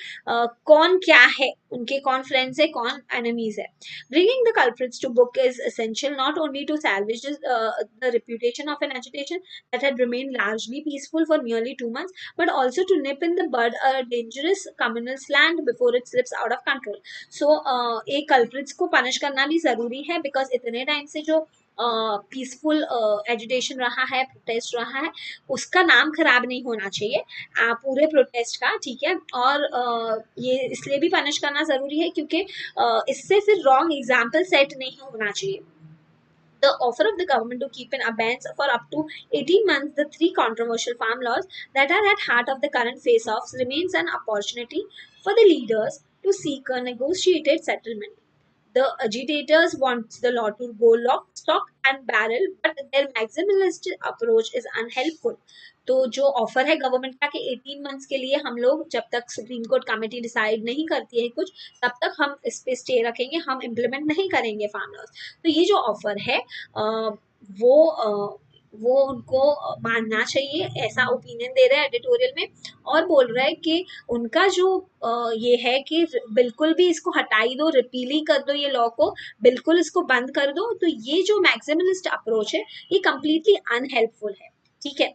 कौन क्या है, उनके कौन फ्रेंड्स है कौन एनिमीज है। Bringing the culprits to book is essential not only to salvage the reputation of an agitation that had remained largely peaceful for nearly 2 months, but also to nip in the bud a dangerous communal slant before it slips out of control. So एक कल्प्रिट्स को पनिश करना भी जरूरी है, बिकॉज इतने टाइम से जो पीसफुल एजुटेशन रहा है, प्रोटेस्ट रहा है, उसका नाम खराब नहीं होना चाहिए पूरे प्रोटेस्ट का, ठीक है। और ये इसलिए भी पनिश करना जरूरी है क्योंकि इससे फिर रॉन्ग एग्जाम्पल सेट नहीं होना चाहिए। The offer of the government to keep in abeyance for up to 18 months the 3 controversial farm laws that are at heart of the current face-offs remains an opportunity for the leaders to seek a negotiated settlement. The agitators want the law to go lock, stock and barrel, but their maximalist approach is unhelpful. तो जो ऑफर है गवर्नमेंट का कि 18 मंथ्स के लिए हम लोग, जब तक सुप्रीम कोर्ट कमेटी डिसाइड नहीं करती है कुछ, तब तक हम इस पे स्टे रखेंगे, हम इम्प्लीमेंट नहीं करेंगे फार्म लॉज। तो ये जो ऑफर है वो वो उनको मानना चाहिए, ऐसा ओपिनियन दे रहा है एडिटोरियल में। और बोल रहा है कि उनका जो ये है कि बिल्कुल भी इसको हटाई दो, रिपील ही कर दो ये लॉ को, बिल्कुल इसको बंद कर दो। तो ये जो मैक्सिमलिस्ट अप्रोच है ये कंप्लीटली अनहेल्पफुल है, ठीक है।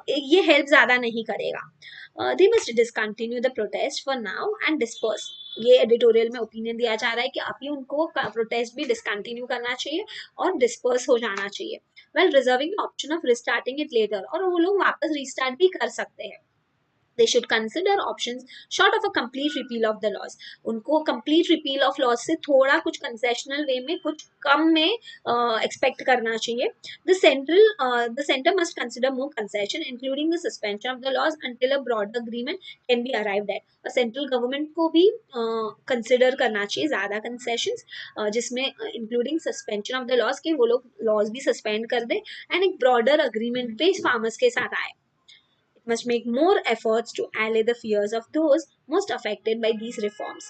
ये हेल्प ज्यादा नहीं करेगा। They must discontinue the protest for now and disperse. ये एडिटोरियल में ओपिनियन दिया जा रहा है कि अभी उनको प्रोटेस्ट भी डिसकंटिन्यू करना चाहिए और डिस्पर्स हो जाना चाहिए, well reserving the option of restarting it later. और वो लोग वापस रिस्टार्ट भी कर सकते हैं। they should consider options short of a complete repeal of the laws। उनको complete repeal of laws से थोड़ा कुछ concessional way में, कुछ कम में expect करना चाहिए। The center must consider more concession including the suspension of the laws until a broad agreement can be arrived at। और सेंट्रल गवर्नमेंट को भी कंसिडर करना चाहिए ज्यादा कंसेशंस, जिसमें including suspension of the laws, के वो लोग लॉज भी सस्पेंड कर दे एंड एक ब्रॉडर अग्रीमेंट पे फार्मर्स के साथ आए। Must make more efforts to allay the fears of those most affected by these reforms।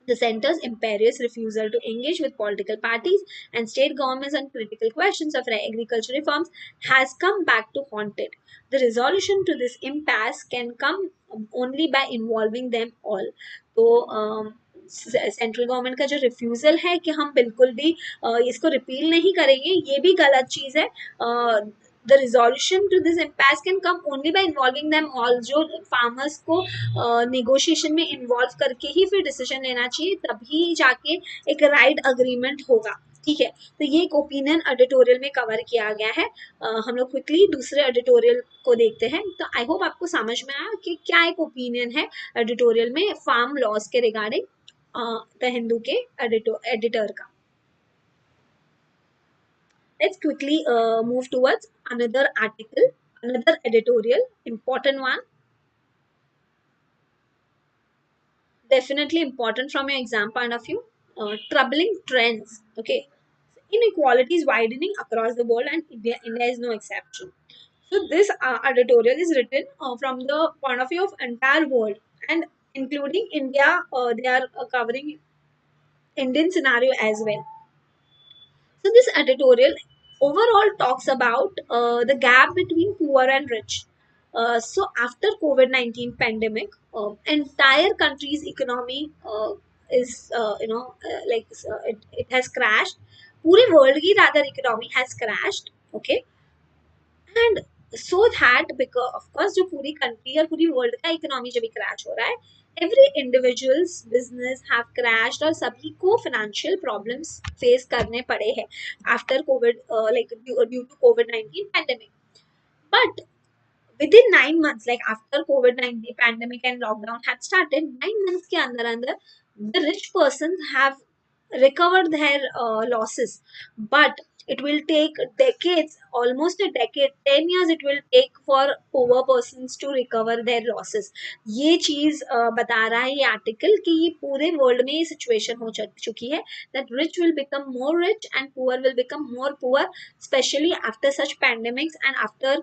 The center's imperious refusal to engage with political parties and state governments on critical questions of agriculture reforms has come back to haunt it। The resolution to this impasse can come only by involving them all। तो सेंट्रल गवर्नमेंट का जो रिफ्यूजल है कि हम बिल्कुल भी इसको रिपील नहीं करेंगे, ये भी गलत चीज है। The resolution to this impasse can come only by involving them all. जो फार्मर्स को नेगोशिएशन में इन्वॉल्व करके ही फिर डिसीजन लेना चाहिए, तभी जाके एक राइट अग्रीमेंट होगा, ठीक है। तो ये एक ओपिनियन एडिटोरियल में कवर किया गया है। हम लोग क्विकली दूसरे एडिटोरियल को देखते हैं। तो आई होप आपको समझ में आया कि क्या एक ओपिनियन है एडिटोरियल में फार्म लॉज के रिगार्डिंग द हिंदू के एडिटर का। Let's quickly move towards another article, another editorial, important one, definitely important from your exam point of view. Troubling trends. Okay, inequality is widening across the world, and India is no exception. So this editorial is written from the point of view of entire world, and including India. They are covering Indian scenario as well. So this editorial overall talks about the gap between poor and rich. So after COVID-19 pandemic, entire country's economy is it has crashed. पूरे वर्ल्ड की rather economy has crashed. Okay, and so that because of course जो पूरी कंट्री और पूरी वर्ल्ड का इकोनॉमी जब भी क्रैश हो रहा है, every individuals business have crashed और सभी को फाइनेंशियल प्रॉब्लम्स फेस करने पड़े हैं after covid, like due to कोविड-19 pandemic. But within 9 months, like after COVID-19 pandemic and lockdown had started, 9 months के अंदर अंदर the rich persons have recovered their losses, but it will take decades, almost a decade, 10 years it will take for poor persons to recover their losses। ये चीज बता रहा है ये आर्टिकल कि ये पूरे वर्ल्ड में ये सिचुएशन हो चुकी है, that rich will become more rich and poor will become more poor, especially after such pandemics and after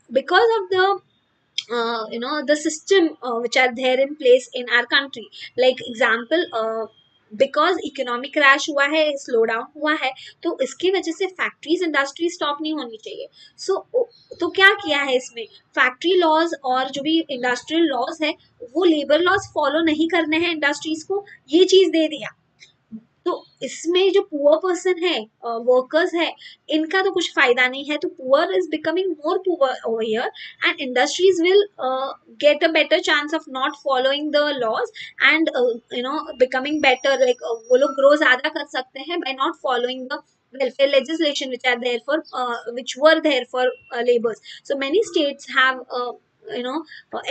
because of the the system which are there in place in our country। like example, because economic crash हुआ है, स्लो डाउन हुआ है, तो इसकी वजह से फैक्ट्रीज इंडस्ट्री स्टॉप नहीं होनी चाहिए। तो क्या किया है इसमें, फैक्ट्री लॉज और जो भी इंडस्ट्रियल लॉज है वो लेबर लॉज फॉलो नहीं करने हैं इंडस्ट्रीज को, ये चीज दे दिया। तो इसमें जो पुअर पर्सन है, वर्कर्स है, इनका तो कुछ फायदा नहीं है। तो poor is becoming more poor over here and industries will get a better chance of not following the laws and becoming better, like वो लोग ग्रो ज्यादा कर सकते हैं by not following the welfare legislation which are there for which were there for laborers। So many states have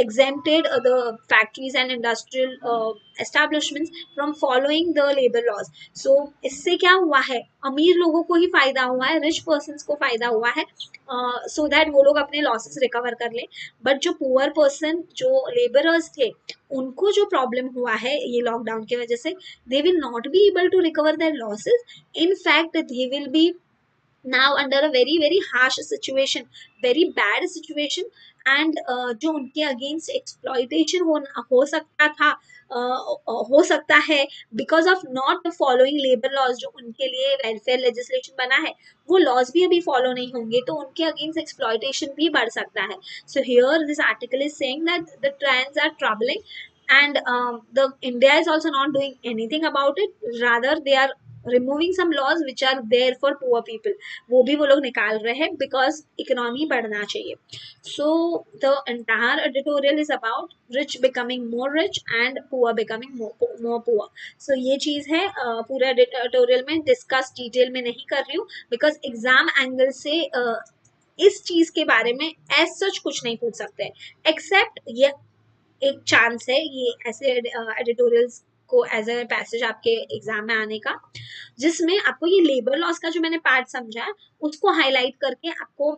exempted the factories and industrial establishments from following the labor laws। so इससे क्या हुआ है, अमीर लोगों को ही फायदा हुआ है, रिच पर्सन को फायदा हुआ है, सो दैट वो लोग अपने लॉसेस रिकवर कर ले। बट जो पुअर पर्सन, जो लेबरर्स थे, उनको जो प्रॉब्लम हुआ है ये लॉकडाउन की वजह से, they will not be able to recover their losses. in fact they will be now under a very harsh situation, very bad situation, and जो उनके अगेंस्ट एक्सप्लॉइटेशन हो सकता था, हो सकता है, because of not following labour laws, जो उनके लिए वेलफेयर लेजिस्लेशन बना है, वो लॉज भी अभी फॉलो नहीं होंगे, तो उनके अगेंस्ट एक्सप्लॉइटेशन भी बढ़ सकता है. So here this article is saying that the trends are troubling, and the India is also not doing anything about it. Rather, they are removing some laws which are there for poor people. वो भी वो लोग निकाल रहे हैं because इकोनॉमी बढ़ना चाहिए. So the entire editorial is about rich becoming more rich and poor becoming more poor. So ये चीज है, पूरा editorial में डिस्कस डिटेल में नहीं कर रही हूँ, बिकॉज एग्जाम एंगल से इस चीज के बारे में एज सच कुछ नहीं पूछ सकते, एक्सेप्ट ये एक चांस है ये ऐसे एडिटोरियल्स को एज ए पैसेज आपके एग्जाम में आने का, जिसमें आपको ये लेबर लॉस का जो मैंने पार्ट समझा है उसको हाईलाइट करके आपको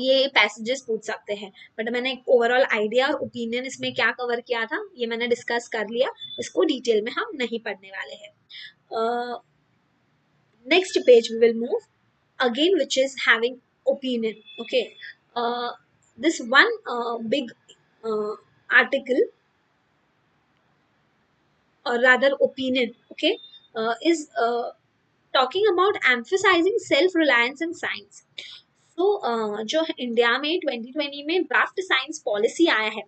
ये पैसेजेस पूछ सकते हैं. बट मैंने एक ओवरऑल आइडिया और ओपिनियन इसमें क्या कवर किया था ये मैंने डिस्कस कर लिया, इसको डिटेल में हम नहीं पढ़ने वाले हैं. Next page we will move again, which is having opinion. Okay, this one big article, or rather opinion, okay, is talking about emphasizing self reliance in science. तो जो इंडिया में 2020 में ड्राफ्ट साइंस पॉलिसी आया है,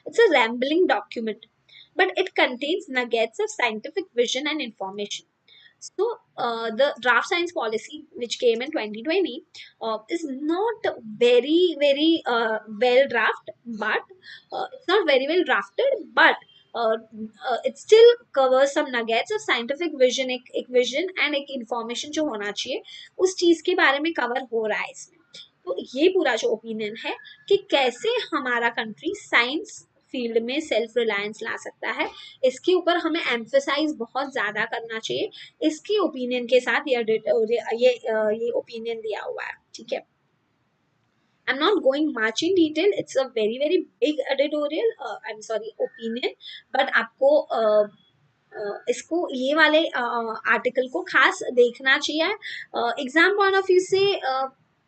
it's a rambling document, but it contains nuggets of scientific vision and information. So the draft science policy which came in 2020 is not very well draft, but it's not very well drafted, but it still covers some nuggets of scientific vision, एक vision and एक information जो होना चाहिए उस चीज के बारे में कवर हो रहा है इसमें. तो ये पूरा जो ओपिनियन है कि कैसे हमारा कंट्री साइंस फील्ड में सेल्फ रिलायंस ला सकता है, इसके ऊपर हमें एम्फेसाइज बहुत ज्यादा करना चाहिए. इसके ओपिनियन के साथ ये ओपिनियन दिया हुआ है. ठीक है, I'm not going much in detail. It's a very big editorial. I'm sorry, opinion. But आपको इसको ये वाले आर्टिकल को खास देखना चाहिए. एग्जाम पॉइंट ऑफ व्यू से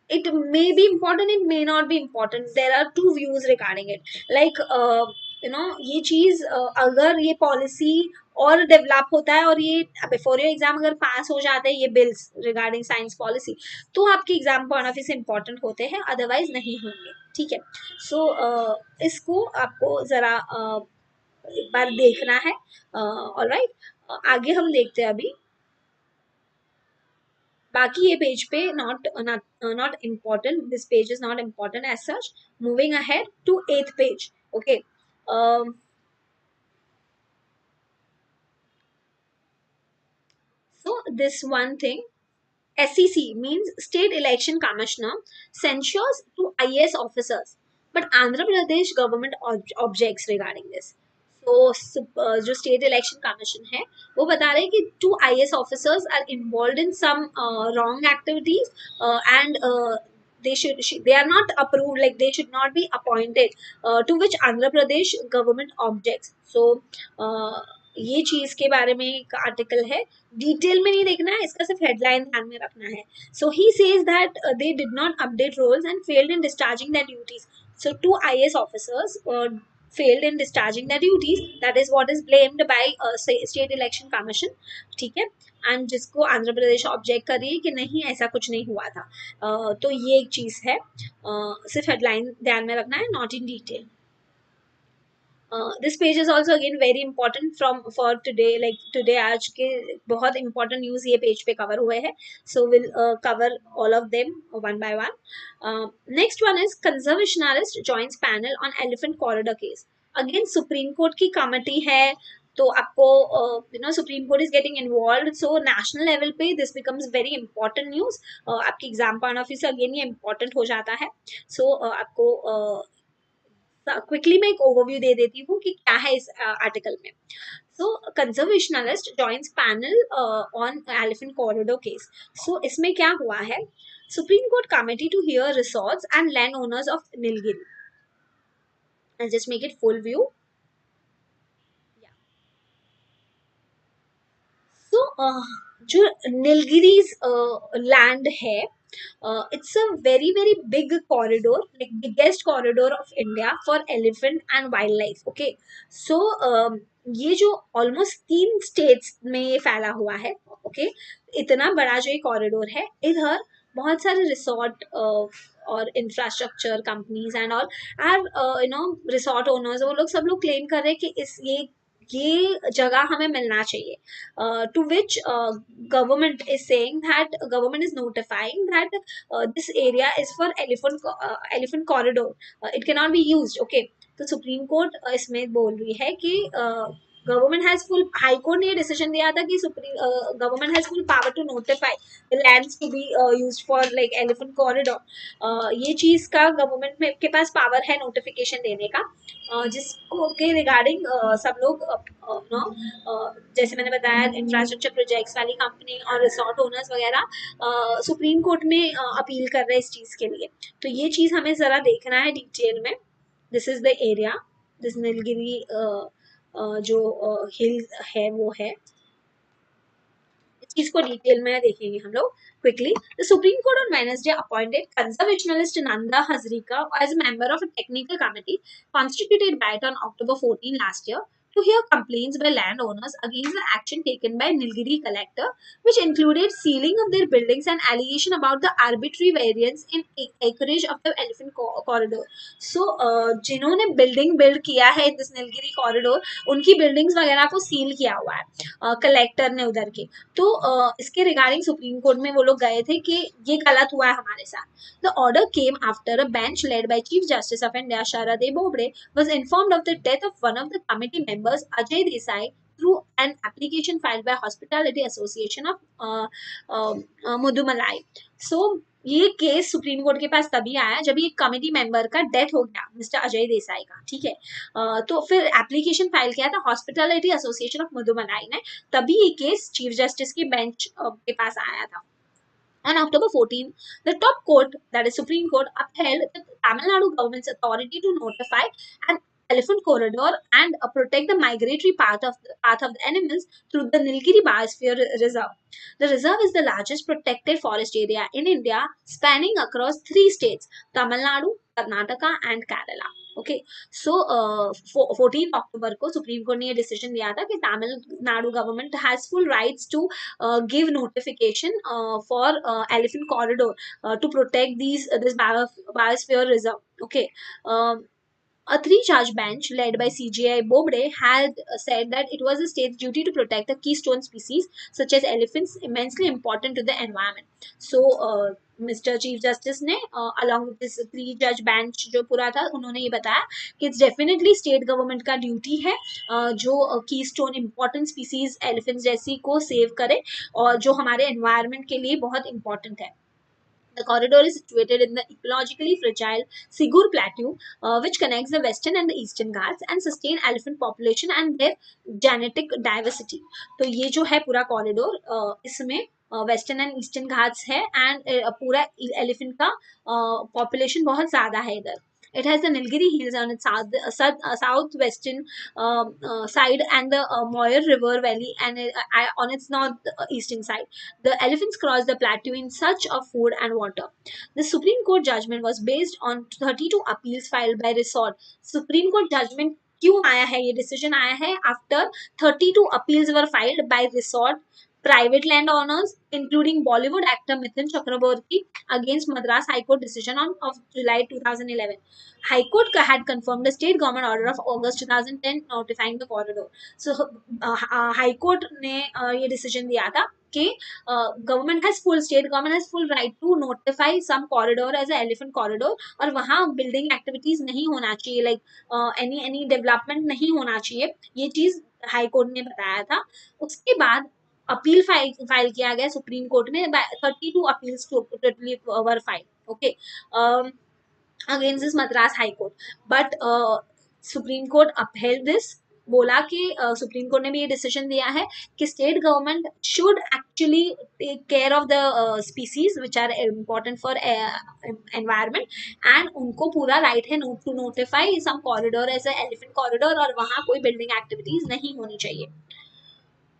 it may be important, it may not be important. There are two views regarding it. Like ये चीज अगर ये पॉलिसी और डेवलप होता है और ये बिफोर योर एग्जाम अगर पास हो जाते हैं ये बिल्स रिगार्डिंग साइंस पॉलिसी, तो आपके एग्जाम पॉइंट ऑफ व्यू से इम्पोर्टेंट होते हैं, अदरवाइज नहीं होंगे. ठीक है, सो इसको आपको जरा एक बार देखना है. ऑलराइट, आगे हम देखते हैं अभी. बाकी ये पेज पे not important. This page is not important as such. Moving ahead to 8th page. Okay. So this one thing, SEC means State Election Commissioner, censures to IAS officers, but Andhra Pradesh government objects regarding this. तो जो स्टेट इलेक्शन कमीशन है वो बता रहे हैं कि 2 IAS officers are involve in some wrong activities, and they are not approved, like they should not be appointed, to which Andhra Pradesh government objects. So ये चीज के बारे में एक आर्टिकल है, डिटेल में नहीं देखना है, इसका सिर्फ हेडलाइन ध्यान में रखना है. So he says that they did not update roles and failed in discharging their duties. So 2 IAS officers failed in discharging their duties. That is what is blamed by state election commission. ठीक है, एंड जिसको आंध्र प्रदेश ऑब्जेक्ट कर रही है कि नहीं ऐसा कुछ नहीं हुआ था. तो ये एक चीज है, सिर्फ हेडलाइन ध्यान में रखना है, not in detail. This page is also again very important from for today. Like today आज के बहुत important news ये page पे cover हुए हैं. So we'll cover all of them one by one. Next one is conservationist joins panel on elephant corridor case. Again Supreme Court की committee है, तो आपको supreme court is getting involve. So national level पे this becomes very important news. आपके एग्जाम पॉइंट ऑफ व्यू से अगेन ये इंपॉर्टेंट हो जाता है. सो आपको क्विकली मैं एक ओवरव्यू दे देती हूँ कि क्या है इस आर्टिकल में. So conservationist joins panel on elephant corridor case. So इसमें क्या हुआ है, supreme court committee to hear resorts and land owners of Nilgiri. I'll just make it full view. Yeah. So जो नीलगिरीज लैंड है It's a very very big corridor, like biggest corridor of India for elephant and wildlife. Okay, so ये जो ऑलमोस्ट 3 स्टेट्स में ये फैला हुआ है. ओके, इतना बड़ा जो ये कॉरिडोर है, इधर बहुत सारे रिसोर्ट और infrastructure companies and all are resort owners, वो लोग सब लोग क्लेम कर रहे हैं कि इस ये जगह हमें मिलना चाहिए. To which government is saying that government is notifying that this area is for elephant corridor, it cannot be used. Okay, तो सुप्रीम कोर्ट इसमें बोल रही है कि government has full, high court ने ये डिसीजन दिया था कि supreme government has full power to notify the lands to be used for like elephant corridor. ये चीज का गवर्नमेंट में के पास पावर है नोटिफिकेशन देने का, जिसको के रिगार्डिंग सब लोग जैसे मैंने बताया इंफ्रास्ट्रक्चर प्रोजेक्ट्स वाली कंपनी और रिसोर्ट ओनर्स वगैरह सुप्रीम कोर्ट में अपील कर रहे हैं इस चीज के लिए. तो ये चीज हमें जरा देखना है डिटेल में. This is the area, this Nilgiri जो हिल है वो है. इस चीज को डिटेल में देखेंगे हम लोग quickly. The Supreme Court on Wednesday appointed conservationist Nanda Hazarika as a member of a technical committee constituted by it on October 14 last year to hear complaints by landowners against the action taken by Nilgiri collector, which included sealing of their buildings and allegation about the arbitrary variance in acreage of the elephant corridor. So, जिन्होंने बिल्डिंग बिल्ड किया है दिस नीलगिरी कॉरिडोर, उनकी बिल्डिंग्स वगैरह को सील किया हुआ है कलेक्टर ने उधर के. तो इसके रिगार्डिंग सुप्रीम कोर्ट में वो लोग गए थे कि ये गलत हुआ है हमारे साथ. The order came after a bench led by chief justice of India Sharad Bobde was informed of the death of one of the committee members Ajay Desai through an application filed by Hospitality Association of Mudumalai. So ये केस सुप्रीम कोर्ट के पास तभी आया जब ये कमिटी मेंबर का डेथ हो गया, मिस्टर अजय देसाई का. ठीक है, तो फिर एप्लीकेशन फाइल किया था हॉस्पिटलिटी एसोसिएशन ऑफ मधुमलाई ने, तभी ये केस चीफ जस्टिस की बेंच के पास आया था. On October 14, the top court, that is Supreme Court, upheld the Tamil Nadu government's authority to notify an elephant corridor and protect the migratory path of the animals through the Nilgiri Biosphere Reserve. The reserve is the largest protected forest area in India, spanning across 3 states: Tamil Nadu, Karnataka, and Kerala. Okay, so 14 October को सुप्रीम कोर्ट ने ये डिसीजन दिया था कि Tamil Nadu government has full rights to give notification for elephant corridor to protect this biosphere reserve. Okay, a three-judge bench led by CJI Bobde had said that it was the state's duty to protect the keystone species such as elephants, immensely important to the environment. So, mister chief justice ने अलॉन्ग विद दिस 3 जज बेंच जो पूरा था, उन्होंने ये बताया कि इट्स डेफिनेटली स्टेट गवर्नमेंट का ड्यूटी है जो की स्टोन इम्पोर्टेंट स्पीसीज एलिफेंट्स जैसी को सेव करे और जो हमारे एनवायरनमेंट के लिए बहुत इंपॉर्टेंट है. The corridor is situated in the ecologically fragile Sigur Plateau, which connects the western and the eastern Ghats and sustain elephant population and their genetic diversity. तो ये जो है पूरा कॉरिडोर, इसमें वेस्टर्न एंड ईस्टर्न घाट्स है एंड पूरा एलिफेंट का पॉपुलेशन बहुत ज्यादा है इधर. It has the Nilgiri Hills on its southwestern side and the Moyer River Valley and on its northeastern side. The elephants cross the plateau in search of food and water. The Supreme Court judgment was based on 32 appeals filed by resort. Supreme Court judgment क्यों आया है, ये डिसीजन आया है after 32 appeals were filed by resort private landowners, including Bollywood actor Mithun Chakraborty, against Madras High Court decision of July 2011. High Court had confirmed the state government order of August 2010 notifying the corridor. So, High Court ने ये decision दिया था कि state government has full right to notify some corridor as a elephant corridor और वहाँ building activities नहीं होना चाहिए, like any development नहीं होना चाहिए, ये चीज हाई कोर्ट ने बताया था. उसके बाद अपील फाइल किया गया सुप्रीम कोर्ट में. 32 appeals totally were file, okay, against this Madras high court. But supreme court upheld this, बोला कि सुप्रीम कोर्ट ने भी ये डिसीजन दिया है कि state government should actually take care of the species which are important for environment and उनको पूरा राइट है to notify some corridor as a elephant corridor और वहाँ कोई बिल्डिंग एक्टिविटीज नहीं होनी चाहिए.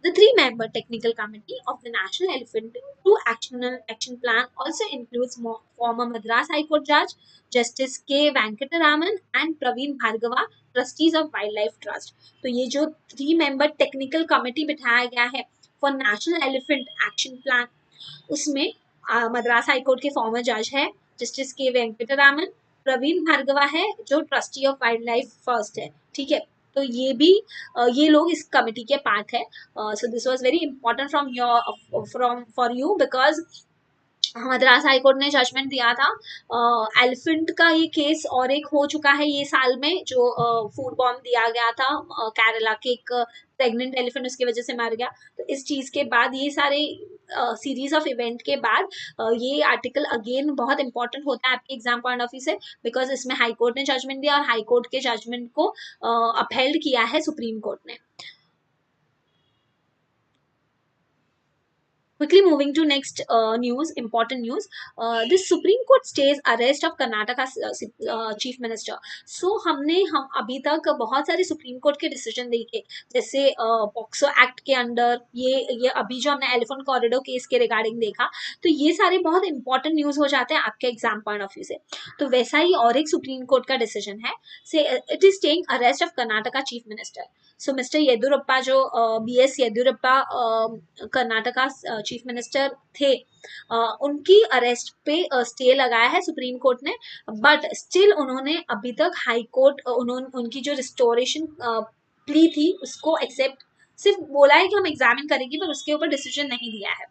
The three-member technical committee of the National Elephant Action Plan also includes former Madras High Court Judge Justice K. Venkataraman and Praveen Bhargava, trustees of Wildlife Trust. तो ये जो 3-member technical committee बिठाया गया है for National Elephant Action Plan, उसमें मद्रास हाई कोर्ट के फॉर्मर जज है जस्टिस के वेंकटरामन, प्रवीण भार्गवा है जो trustee of wild life first है, ठीक है। तो ये भी ये लोग इस कमिटी के पार्ट है। So this was very important from for you because Madras high court ने जजमेंट दिया था। एलिफेंट का ये केस और एक हो चुका है ये साल में, जो फूड बॉम्ब दिया गया था केरला के एक प्रेग्नेंट एलिफेंट, उसकी वजह से मर गया। तो इस चीज के बाद ये सारे सीरीज ऑफ इवेंट के बाद ये आर्टिकल अगेन बहुत इंपॉर्टेंट होता है आपके एग्जाम पॉइंट ऑफ व्यू से, बिकॉज इसमें हाई कोर्ट ने जजमेंट दिया और हाई कोर्ट के जजमेंट को अपहेल्ड किया है सुप्रीम कोर्ट ने। Quickly moving to next news, important news. This Supreme Court stays arrest of Karnataka Chief Minister. So हम अभी तक बहुत सारे सुप्रीम कोर्ट के डिसीजन देखे, जैसे पॉक्सो एक्ट के अंडर ये अभी जो हमने एलिफेंट कॉरिडोर केस के रिगार्डिंग देखा, तो ये सारे बहुत इंपॉर्टेंट न्यूज हो जाते हैं आपके एग्जाम पॉइंट ऑफ व्यू से। तो वैसा ही और एक सुप्रीम कोर्ट का डिसीजन है, say it is staying arrest of Karnataka chief minister. So mister Yeddyurappa जो BS Yeddyurappa Karnataka chief minister थे, उनकी अरेस्ट पे स्टे लगाया है सुप्रीम कोर्ट ने, बट स्टिल उन्होंने अभी तक हाई कोर्ट उन्होंने उनकी जो रिस्टोरेशन प्ली थी उसको एक्सेप्ट सिर्फ बोला है कि हम एग्जामिन करेंगे, पर उसके ऊपर डिसीजन नहीं दिया है,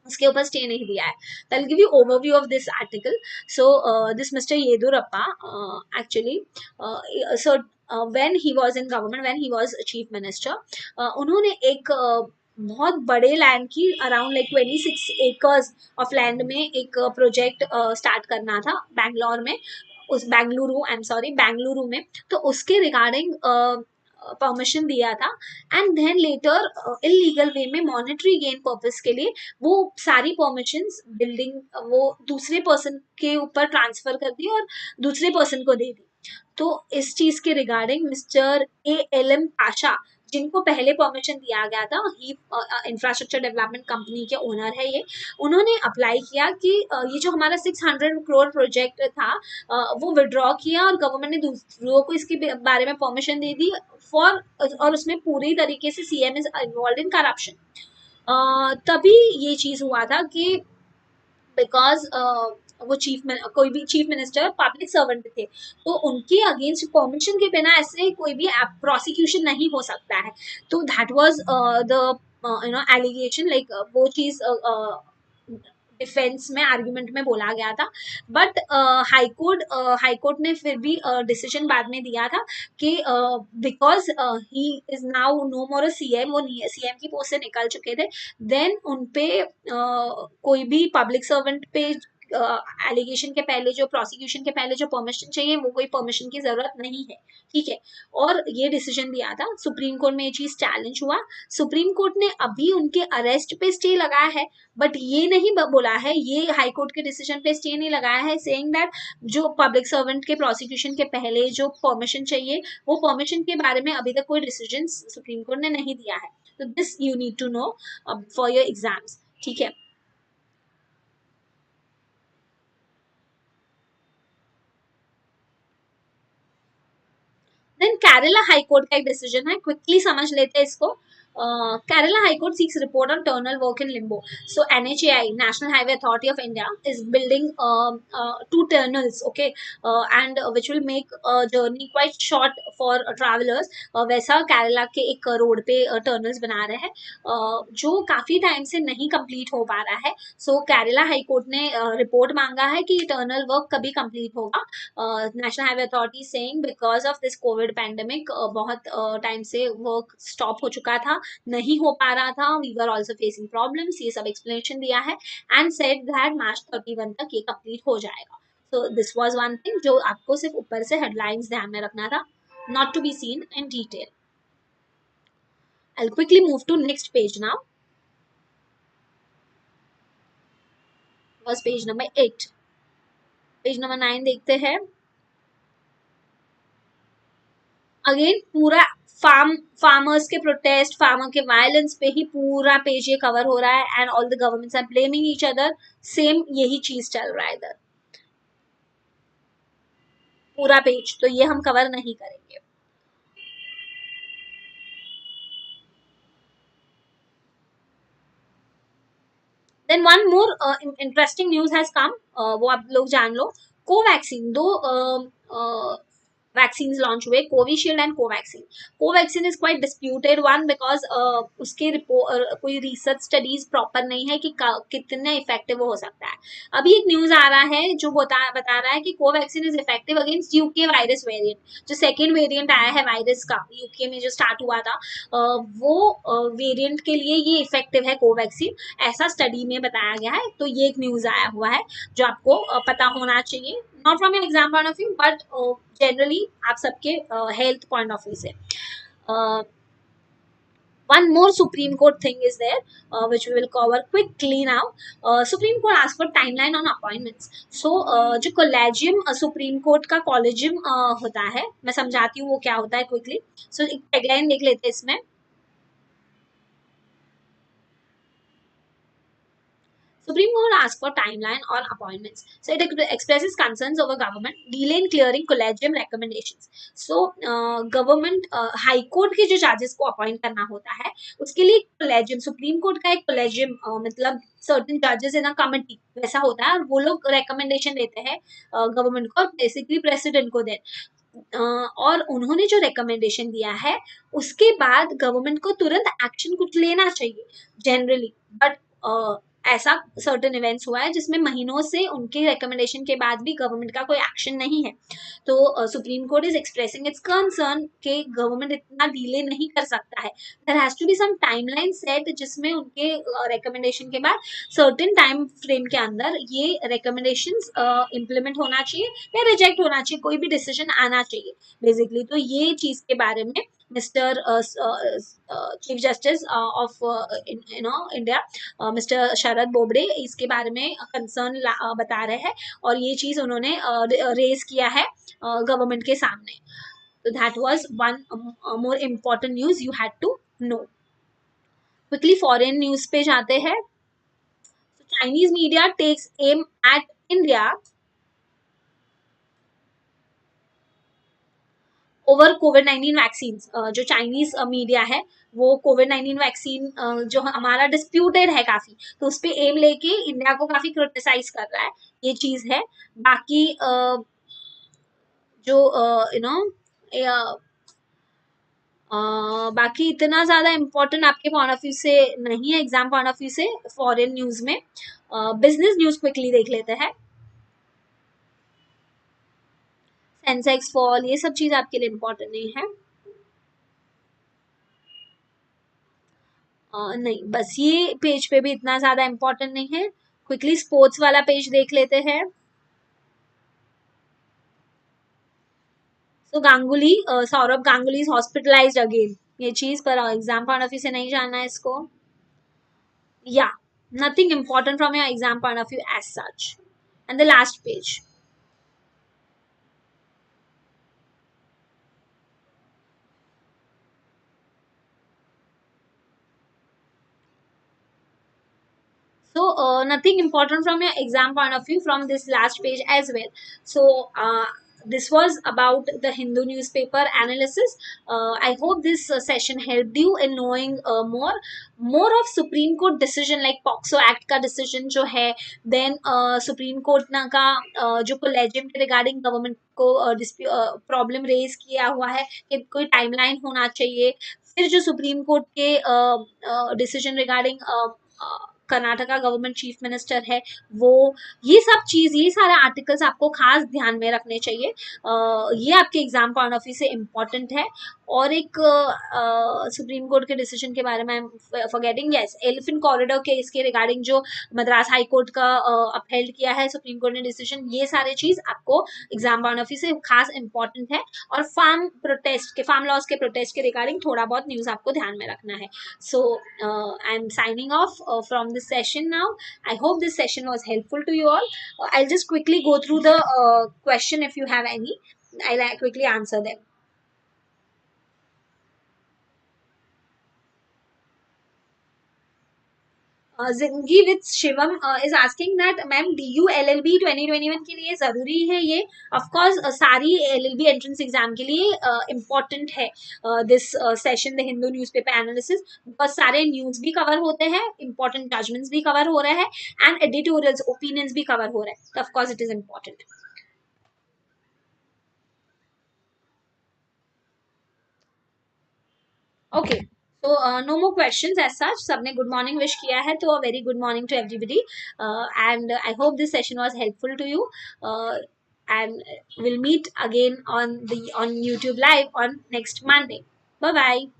उसके ऊपर स्टे नहीं दिया है। I'll give you overview of this article. So this Mr. Yedurappa actually so when he was in government, when he was chief minister, उन्होंने एक बहुत बड़े लैंड की around like 26 acres of land में एक प्रोजेक्ट स्टार्ट करना था बैंगलोर में, उस बेंगलुरु आई एम सॉरी बेंगलुरु में। तो उसके रिगार्डिंग परमिशन दिया था, एंड देन लेटर इलीगल वे में मॉनेटरी गेन पर्पस के लिए वो सारी परमिशंस बिल्डिंग वो दूसरे पर्सन के ऊपर ट्रांसफर कर दी और दूसरे पर्सन को दे दी। तो इस चीज के रिगार्डिंग मिस्टर ALM पाशा, जिनको पहले परमिशन दिया गया था, ही इंफ्रास्ट्रक्चर डेवलपमेंट कंपनी के ओनर है ये, उन्होंने अप्लाई किया कि ये जो हमारा 600 करोड़ प्रोजेक्ट था वो विड्रॉ किया और गवर्नमेंट ने दूसरों को इसके बारे में परमिशन दे दी फॉर, और उसमें पूरी तरीके से CM is involve in corruption. तभी ये चीज हुआ था कि बिकॉज वो कोई भी चीफ मिनिस्टर पब्लिक सर्वेंट थे, तो उनके अगेंस्ट परमिशन के बिना ऐसे कोई भी प्रोसिक्यूशन नहीं हो सकता है। तो that was the allegation, like वो चीज डिफेंस में आर्ग्यूमेंट में बोला गया था। बट हाई कोर्ट ने फिर भी डिसीजन बाद में दिया था कि because he is now no more a CM, वो CM की पोस्ट से निकल चुके थे, देन उनपे कोई भी पब्लिक सर्वेंट पे एलिगेशन के पहले जो प्रोसिक्यूशन के पहले जो परमिशन चाहिए वो कोई परमिशन की जरूरत नहीं है, ठीक है। और ये डिसीजन दिया था, सुप्रीम कोर्ट में ये चीज चैलेंज हुआ, सुप्रीम कोर्ट ने अभी उनके अरेस्ट पे स्टे लगाया है, बट ये नहीं बोला है, ये हाई कोर्ट के डिसीजन पे स्टे नहीं लगाया है, सेइंग दैट जो पब्लिक सर्वेंट के प्रोसिक्यूशन के पहले जो परमिशन चाहिए वो परमिशन के बारे में अभी तक कोई डिसीजन सुप्रीम कोर्ट ने नहीं दिया है। तो this you need to know for your exams, ठीक है। देन केरला हाई कोर्ट का एक डिसीजन है, क्विकली समझ लेते हैं इसको। Kerala High Court seeks report on tunnel work in limbo. So NHAI, National Highway Authority of India, is building 2 tunnels, okay, and which will make journey quite short for travelers. वैसा केरला के एक रोड पे टर्नल्स बना रहे हैं जो काफी टाइम से नहीं कंप्लीट हो पा रहा है। सो केरला हाई कोर्ट ने रिपोर्ट मांगा है कि टर्नल वर्क कभी कंप्लीट होगा। National Highway Authority saying because of this covid pandemic बहुत टाइम से वर्क स्टॉप हो चुका था, नहीं हो पा रहा था, we were also facing problems, ये सब एक्सप्लेनेशन दिया है, एंड सेड दैट March 31 तक ये कंप्लीट हो जाएगा। So this was one thing जो आपको सिर्फ ऊपर से हेडलाइंस ध्यान में रखना था, not to be seen in detail. I'll quickly move to next page now. Was page number 8. Page number 9 देखते हैं। अगेन पूरा फार्मर्स के प्रोटेस्ट, फार्मर के वायलेंस पे ही पूरा पेज ये कवर हो रहा है, and all the governments are blaming each other. Same यही चीज चल रहा है इधर, पूरा पेज तो ये हम कवर नहीं करेंगे. Then one more interesting news has come, वो आप लोग जान लो. कोवैक्सीन, दो वैक्सीन लॉन्च हुए, Covishield and Covaxin. Covaxin is quite disputed one because उसके कोई रिसर्च स्टडीज प्रॉपर नहीं है कि कितने इफेक्टिव हो सकता है. अभी एक न्यूज आ रहा है जो बता रहा है कि Covaxin is effective against UK virus variant. जो सेकेंड वेरिएंट आया है वायरस का यूके में जो स्टार्ट हुआ था, वो वेरिएंट के लिए ये इफेक्टिव है कोवैक्सीन, ऐसा स्टडी में बताया गया है. तो ये एक न्यूज आया हुआ है जो आपको पता होना चाहिए, not from an exam point of view but generally आप सबके हेल्थ पॉइंट ऑफ व्यू से. one more Supreme Court thing is there, which we will cover quickly now. Supreme Court asked for timeline on appointments. So जो कोलेजियम सुप्रीम कोर्ट का कॉलेजियम होता है, मैं समझाती हूँ वो क्या होता है क्विकली. सो एक टैगलाइन देख लेते हैं इसमें. Supreme Court asked for timeline on appointments. So it expresses concerns over government delay in clearing collegium recommendations. So government high court के जो judges को appoint करना होता है, उसके लिए collegium, Supreme Court का एक collegium मतलब certain judges in a committee वैसा होता है, और वो लोग recommendation देते हैं government को, basically president को दे. और उन्होंने जो रिकमेंडेशन दिया है उसके बाद गवर्नमेंट को तुरंत एक्शन कुछ लेना चाहिए जनरली. बट ऐसा सर्टेन इवेंट्स हुआ है जिसमें महीनों से उनके रिकमेंडेशन के बाद भी गवर्नमेंट का कोई एक्शन नहीं है. तो supreme court is expressing its concern कि गवर्नमेंट इतना डिले नहीं कर सकता है. There has to be some timeline set जिसमें उनके रिकमेंडेशन के बाद सर्टेन टाइम फ्रेम के अंदर ये रिकमेंडेशंस इम्प्लीमेंट होना चाहिए या रिजेक्ट होना चाहिए, कोई भी डिसीजन आना चाहिए बेसिकली. तो ये चीज के बारे में mister chief justice of India mister Sharad Bobde इसके बारे में कंसर्न बता रहे हैं, और ये चीज उन्होंने रेज किया है गवर्नमेंट के सामने. तो that was one more important news you had to know. Quickly foreign news पे जाते हैं. Chinese media takes aim at India over कोविड-19 वैक्सीन. जो चाइनीज मीडिया है वो कोविड-19 वैक्सीन जो हमारा डिस्प्यूटेड है काफी, तो उस पर एम लेके इंडिया को काफी क्रिटिसाइज कर रहा है, ये चीज है. बाकी जो यू नो बाकी इतना ज्यादा इम्पोर्टेंट आपके पॉइंट ऑफ व्यू से नहीं है, एग्जाम पॉइंट ऑफ व्यू से. फॉरेन न्यूज में बिजनेस न्यूज क्विकली देख लेते हैं. सेंसेक्स फॉल, ये सब चीज आपके लिए इम्पोर्टेंट नहीं है. नहीं, बस ये पेज पे भी इतना ज्यादा इम्पोर्टेंट नहीं है. क्विकली स्पोर्ट्स वाला पेज देख लेते हैं. तो Ganguly, Saurabh Ganguly is hospitalised again. ये चीज पर एग्जाम पॉइंट ऑफ व्यू से नहीं जानना है इसको. या nothing important from your exam point of view as such. And the last page. So nothing important from your exam point of view from this last page as well. So this was about the Hindu newspaper analysis. I hope this session helped you in knowing more of Supreme Court decision like POXO Act का decision जो है, then Supreme Court ना का जो collegium के regarding government को प्रॉब्लम रेज किया हुआ है कि कोई टाइमलाइन होना चाहिए. फिर जो सुप्रीम कोर्ट के decision regarding Karnataka government chief minister है वो, ये सब चीज, ये सारे आर्टिकल्स आपको खास ध्यान में रखने चाहिए. ये आपके एग्जाम पॉइंट ऑफ व्यू से इम्पोर्टेंट है. और एक सुप्रीम कोर्ट के डिसीजन के बारे में forgetting, yes, elephant corridor case के रिगार्डिंग जो मद्रास हाई कोर्ट का अपहेल्ड किया है सुप्रीम कोर्ट ने डिसीजन, ये सारे चीज आपको एग्जाम पॉइंट ऑफ व्यू से खास इंपॉर्टेंट है. और फार्म लॉस के प्रोटेस्ट के रिगार्डिंग थोड़ा बहुत न्यूज आपको ध्यान में रखना है. So I am signing off from this session now. I hope this session was helpful to you all. I'll just quickly go through the question if you have any. I'll quickly answer them. जिंदगी with Shivam is asking that ma'am DU LLB 2021 के लिए जरूरी है ये? ऑफ कोर्स सारी LLB एंट्रेंस एग्जाम के लिए इम्पोर्टेंट है this session the Hindu newspaper analysis, because सारे न्यूज भी कवर होते हैं, इंपॉर्टेंट जजमेंट्स भी कवर हो रहे हैं, एंड एडिटोरियल्स ओपिनियंस भी कवर हो रहे हैं, तो of course it is important. Okay, so no more questions as such. सबने good morning wish किया है, तो a very good morning to everybody, and I hope this session was helpful to you, and we'll meet again on YouTube live on next Monday. Bye bye.